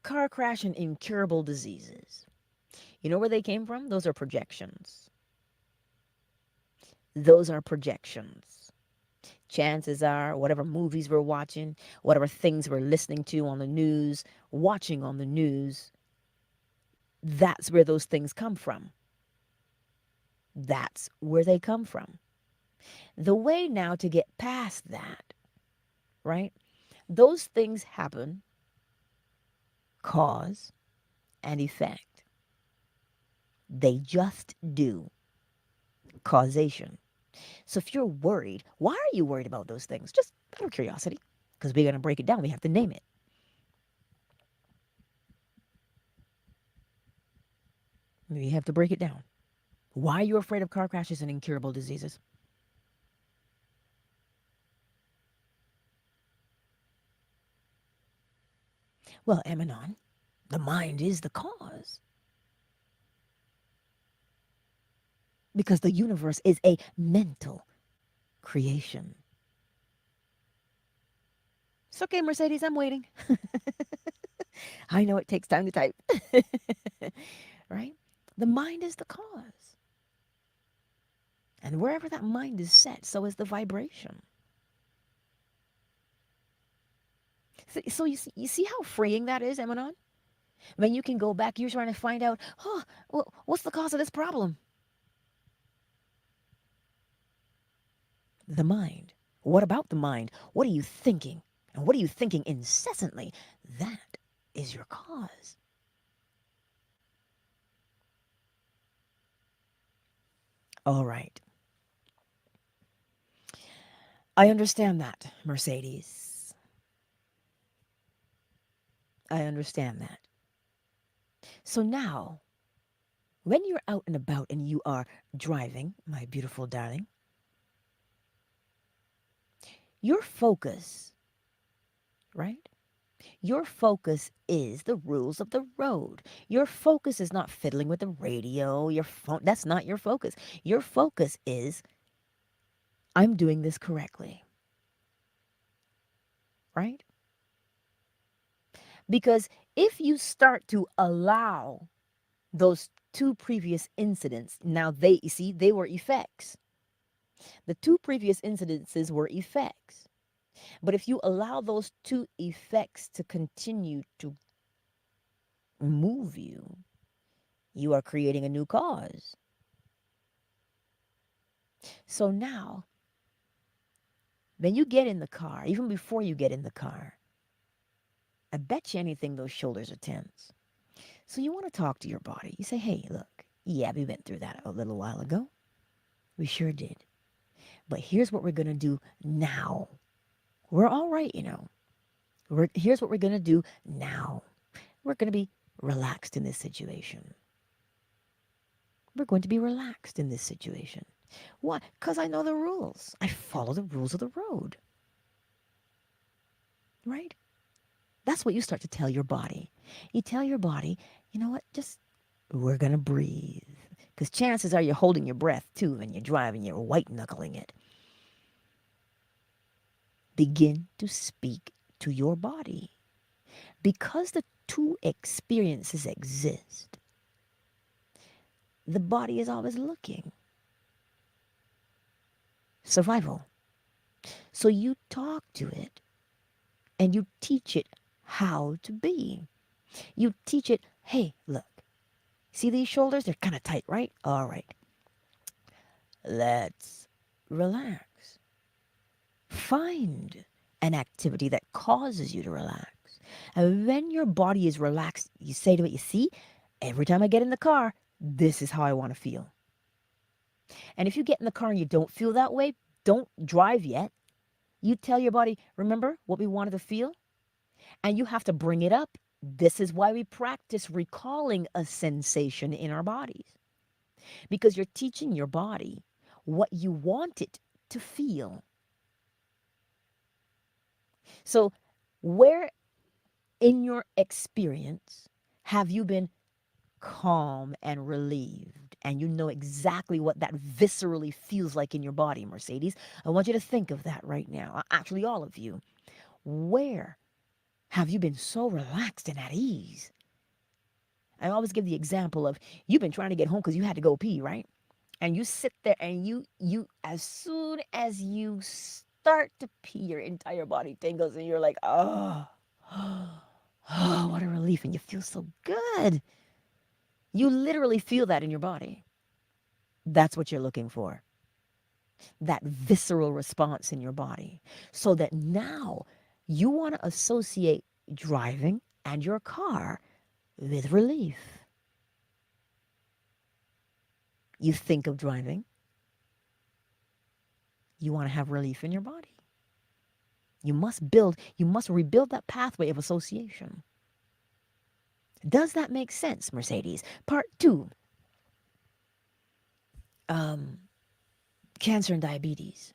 car crash and incurable diseases. You know where they came from? Those are projections. Those are projections. Chances are, whatever movies we're watching, whatever things we're listening to on the news, watching on the news, that's where those things come from. That's where they come from. The way now to get past that, right? Those things happen, cause and effect. They just do. Causation. So if you're worried, why are you worried about those things? Just out of curiosity. Because we're going to break it down. We have to name it. We have to break it down. Why are you afraid of car crashes and incurable diseases? Well, Emanon, the mind is the cause. Because the universe is a mental creation. It's okay, Mercedes, I'm waiting. I know it takes time to type. Right? The mind is the cause. And wherever that mind is set, so is the vibration. So you see how freeing that is, Emanon? When you can go back, you're trying to find out, oh, what's the cause of this problem? The mind. What about the mind? What are you thinking? And what are you thinking incessantly? That is your cause. All right. I understand that, Mercedes. I understand that. So now, when you're out and about and you are driving, my beautiful darling, your focus, right? Your focus is the rules of the road. Your focus is not fiddling with the radio, your phone. That's not your focus. Your focus is, I'm doing this correctly, right? Because if you start to allow those two previous incidents, now you see, they were effects. The two previous incidences were effects. But if you allow those two effects to continue to move you, you are creating a new cause. So now, when you get in the car, even before you get in the car, I bet you anything those shoulders are tense. So you want to talk to your body. You say, hey, look, yeah, we went through that a little while ago. We sure did. But here's what we're going to do now. We're all right, you know. Here's what we're going to do now. We're going to be relaxed in this situation. We're going to be relaxed in this situation. Why? Because I know the rules. I follow the rules of the road. Right? That's what you start to tell your body. You tell your body, you know what? Just, we're going to breathe. Because chances are you're holding your breath too when you're driving, you're white knuckling it. Begin to speak to your body. Because the two experiences exist, the body is always looking. Survival. So you talk to it and you teach it how to be. You teach it, hey, look, see these shoulders? They're kind of tight, right? All right. Let's relax. Find an activity that causes you to relax. And when your body is relaxed, you say to it, you see, every time I get in the car, this is how I want to feel. And if you get in the car and you don't feel that way, don't drive yet. You tell your body, remember what we wanted to feel? And you have to bring it up. This is why we practice recalling a sensation in our bodies. Because you're teaching your body what you want it to feel. So, where in your experience have you been calm and relieved, and you know exactly what that viscerally feels like in your body, Mercedes? I want you to think of that right now. Actually, all of you. Where have you been so relaxed and at ease? I always give the example of, you've been trying to get home because you had to go pee, right? And you sit there and you as soon as you start to pee, your entire body tingles and you're like, oh, oh, what a relief. And you feel so good. You literally feel that in your body. That's what you're looking for. That visceral response in your body. So that now you want to associate driving and your car with relief. You think of driving, you want to have relief in your body. You must rebuild that pathway of association. Does that make sense, Mercedes? Part 2. um, cancer and diabetes.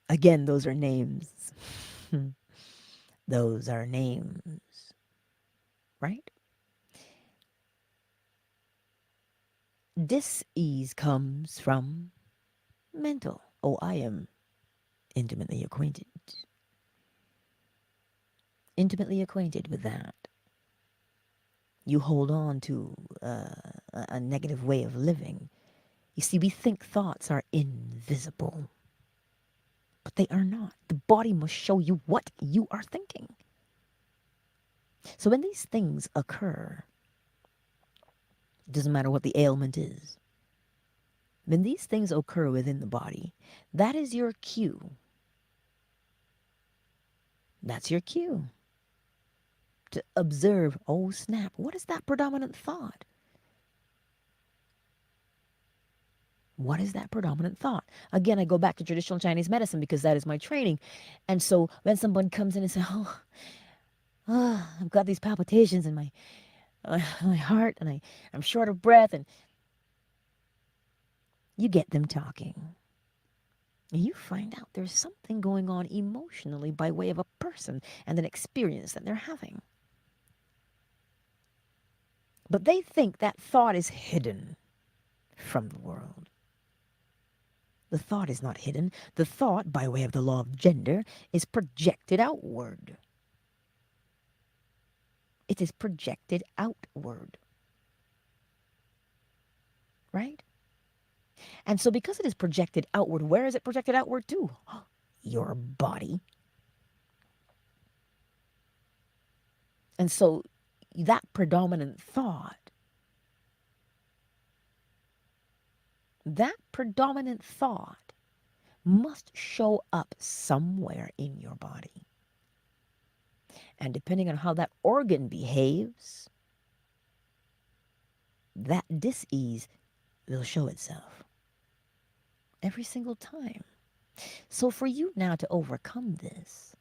Again, those are names. Those are names, right? Dis-ease comes from mental. Oh, I am intimately acquainted. Intimately acquainted with that. You hold on to a negative way of living. You see, we think thoughts are invisible, but they are not. The body must show you what you are thinking. So when these things occur, it doesn't matter what the ailment is. When these things occur within the body, that is your cue. That's your cue to observe, oh snap, what is that predominant thought? What is that predominant thought? Again, I go back to traditional Chinese medicine because that is my training. And so when someone comes in and says, I've got these palpitations in my heart, and I'm short of breath, and you get them talking. And you find out there's something going on emotionally by way of a person and an experience that they're having. But they think that thought is hidden from the world. The thought is not hidden. The thought, by way of the law of gender, is projected outward. It is projected outward. Right? And so because it is projected outward, where is it projected outward to? Your body. And so that predominant thought must show up somewhere in your body. And depending on how that organ behaves, that dis-ease will show itself every single time. So for you now to overcome this,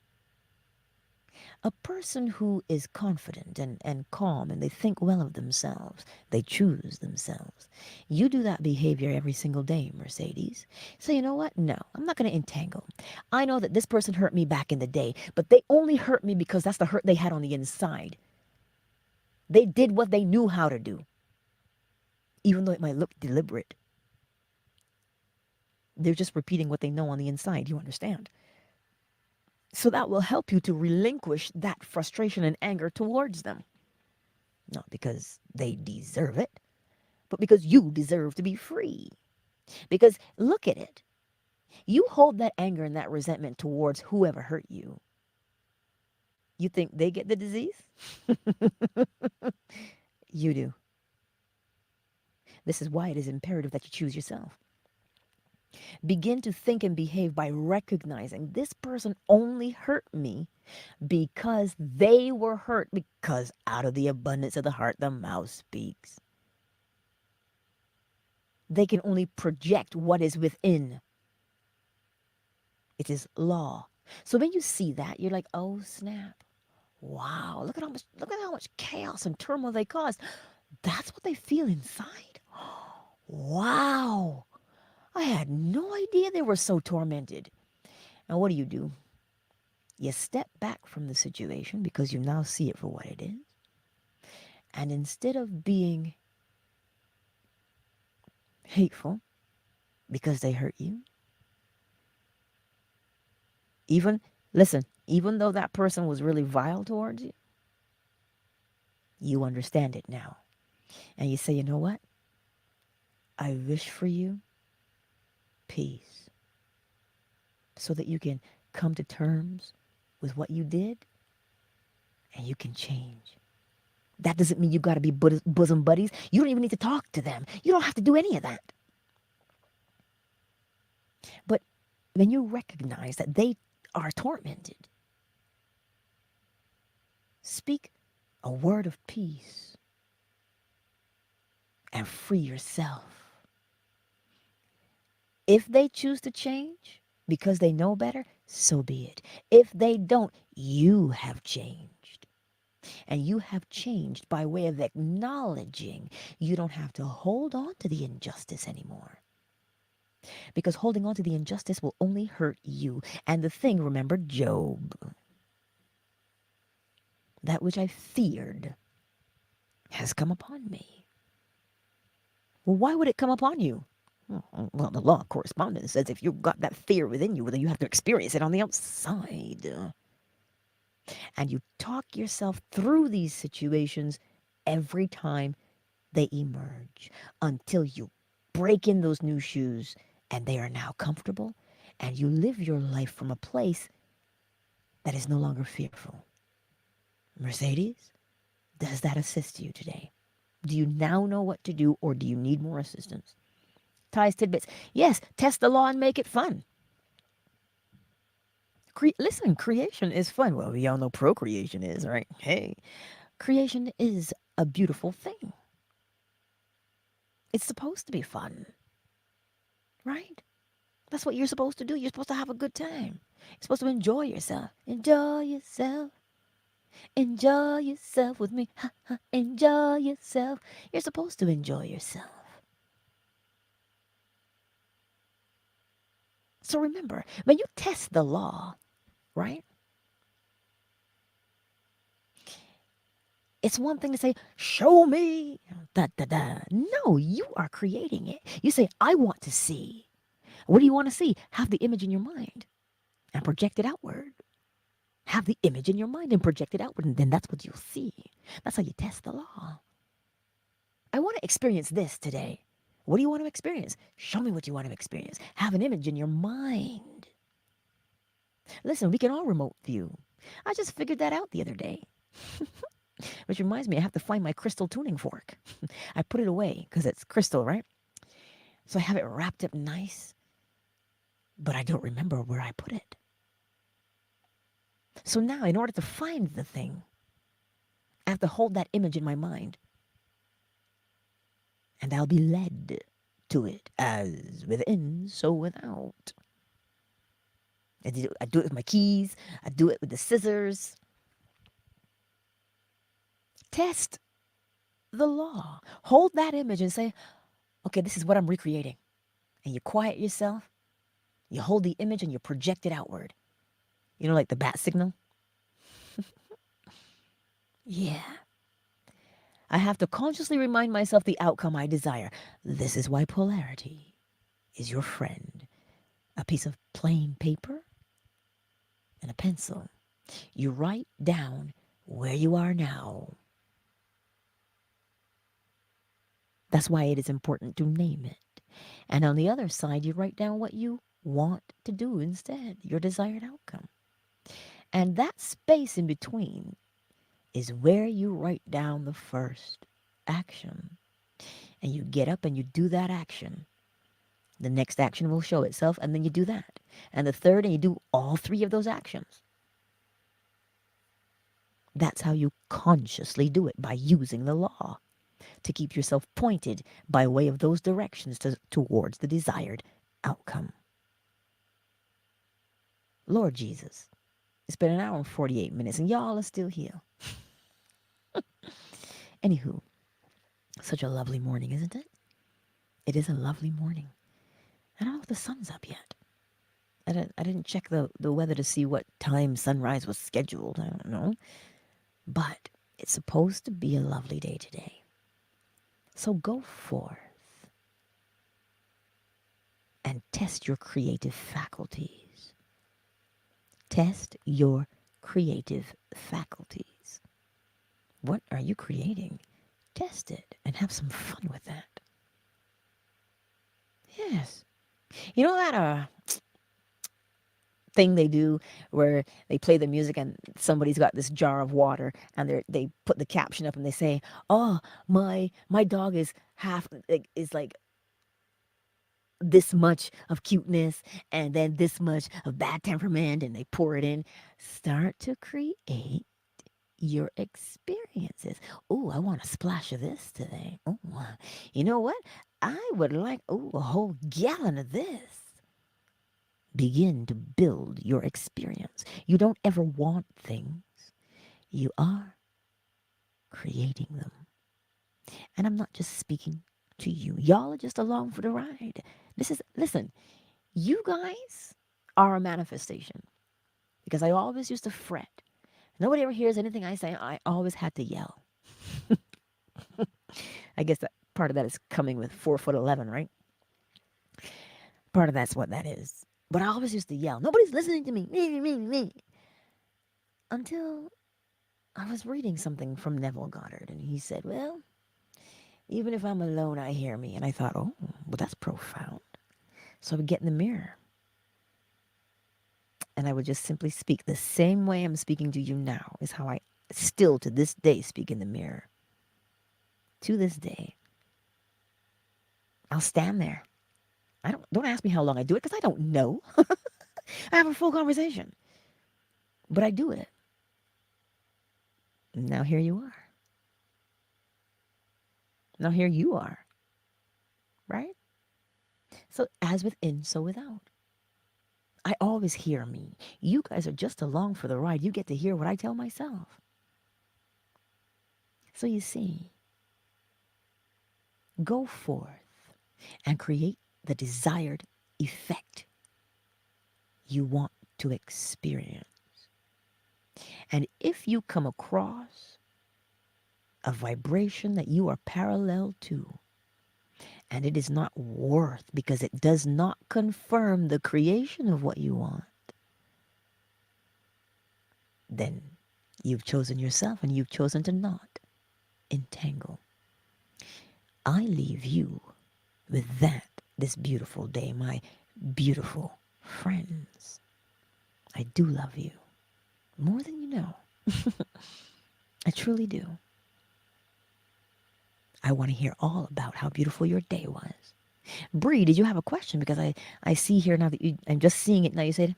a person who is confident and calm and they think well of themselves, they choose themselves. You do that behavior every single day, Mercedes. So you know what? No, I'm not going to entangle. I know that this person hurt me back in the day, but they only hurt me because that's the hurt they had on the inside. They did what they knew how to do, even though it might look deliberate. They're just repeating what they know on the inside, you understand? So that will help you to relinquish that frustration and anger towards them. Not because they deserve it, but because you deserve to be free. Because look at it. You hold that anger and that resentment towards whoever hurt you. You think they get the disease? You do. This is why it is imperative that you choose yourself. Begin to think and behave by recognizing this person only hurt me because they were hurt, because out of the abundance of the heart, the mouth speaks. They can only project what is within. It is law. So when you see that, you're like, oh snap. Wow, look at how much chaos and turmoil they caused. That's what they feel inside. Wow. I had no idea they were so tormented. And what do? You step back from the situation because you now see it for what it is. And instead of being hateful because they hurt you, even though that person was really vile towards you, you understand it now. And you say, you know what? I wish for you peace so that you can come to terms with what you did and you can change. That doesn't mean you got to be bosom buddies. You don't even need to talk to them. You don't have to do any of that. But when you recognize that they are tormented, speak a word of peace and free yourself. If they choose to change because they know better, so be it. If they don't, you have changed. And you have changed by way of acknowledging you don't have to hold on to the injustice anymore. Because holding on to the injustice will only hurt you. And the thing, remember Job, that which I feared has come upon me. Well, why would it come upon you? Well, the law of correspondence says if you've got that fear within you, then you have to experience it on the outside. And you talk yourself through these situations every time they emerge until you break in those new shoes and they are now comfortable and you live your life from a place that is no longer fearful. Mercedes, does that assist you today? Do you now know what to do or do you need more assistance? Ties tidbits. Yes, test the law and make it fun. Listen, creation is fun. Well, we all know procreation is, right? Hey, creation is a beautiful thing. It's supposed to be fun, right? That's what you're supposed to do. You're supposed to have a good time. You're supposed to enjoy yourself. Enjoy yourself. Enjoy yourself with me. Ha, ha, enjoy yourself. You're supposed to enjoy yourself. So remember, when you test the law, right? It's one thing to say, show me, da da da. No, you are creating it. You say, I want to see. What do you want to see? Have the image in your mind and project it outward. Have the image in your mind and project it outward, and then that's what you'll see. That's how you test the law. I want to experience this today. What do you want to experience? Show me what you want to experience. Have an image in your mind. Listen, we can all remote view. I just figured that out the other day. Which reminds me, I have to find my crystal tuning fork. I put it away because it's crystal, right? So I have it wrapped up nice, but I don't remember where I put it. So now, in order to find the thing, I have to hold that image in my mind. And I'll be led to it as within, so without. I do it with my keys. I do it with the scissors. Test the law. Hold that image and say, okay, this is what I'm recreating. And you quiet yourself. You hold the image and you project it outward. You know, like the bat signal? Yeah. I have to consciously remind myself the outcome I desire. This is why polarity is your friend. A piece of plain paper and a pencil. You write down where you are now. That's why it is important to name it. And on the other side, you write down what you want to do instead, your desired outcome. And that space in between is where you write down the first action. And you get up and you do that action. The next action will show itself, and then you do that. And the third, and you do all three of those actions. That's how you consciously do it, by using the law to keep yourself pointed by way of those directions towards the desired outcome. Lord Jesus, it's been an hour and 48 minutes, and y'all are still here. Anywho, such a lovely morning, isn't it? It is a lovely morning. I don't know if the sun's up yet. I didn't check the weather to see what time sunrise was scheduled. I don't know. But it's supposed to be a lovely day today. So go forth and test your creative faculties. Test your creative faculties. What are you creating? Test it and have some fun with that. Yes. You know that thing they do where they play the music and somebody's got this jar of water and they put the caption up and they say, "Oh, my dog is like this much of cuteness and then this much of bad temperament," and they pour it in. Start to create your experiences. Oh, I want a splash of this today. Oh, you know what? I would like a whole gallon of this. Begin to build your experience. You don't ever want things. You are creating them. And I'm not just speaking to you. Y'all are just along for the ride. Listen, you guys are a manifestation. Because I always used to fret. Nobody ever hears anything I say. I always had to yell. I guess that part of that is coming with 4'11", right? Part of that's what that is. But I always used to yell. Nobody's listening to me. Me. Until I was reading something from Neville Goddard, and he said, well, even if I'm alone, I hear me. And I thought, oh, well, that's profound. So I would get in the mirror, and I would just simply speak the same way I'm speaking to you now, is how I still to this day speak in the mirror. To this day. I'll stand there. Don't ask me how long I do it, because I don't know. I have a full conversation. But I do it. Now here you are. Now here you are. Right? So as within, so without. I always hear me. You guys are just along for the ride. You get to hear what I tell myself. So you see, go forth and create the desired effect you want to experience. And if you come across a vibration that you are parallel to, and it is not worth because it does not confirm the creation of what you want, then you've chosen yourself and you've chosen to not entangle. I leave you with that this beautiful day, my beautiful friends. I do love you more than you know. I truly do. I want to hear all about how beautiful your day was. Bree, did you have a question? Because I see here now that I'm just seeing it now. You said,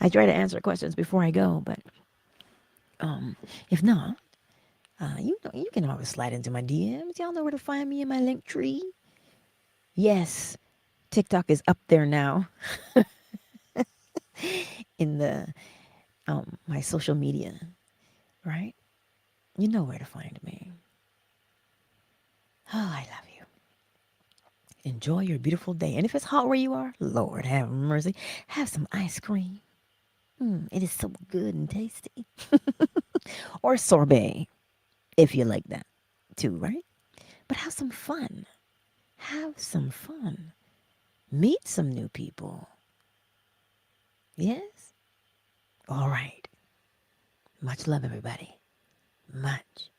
I try to answer questions before I go, but if not, you can always slide into my DMs. Y'all know where to find me in my LINKTREE. Yes, TikTok is up there now in the my social media, right? You know where to find me. Oh, I love you. Enjoy your beautiful day. And if it's hot where you are, Lord have mercy, have some ice cream. It is so good and tasty. Or sorbet, if you like that too, right? But have some fun. Have some fun. Meet some new people. Yes? All right. Much love, everybody. Much.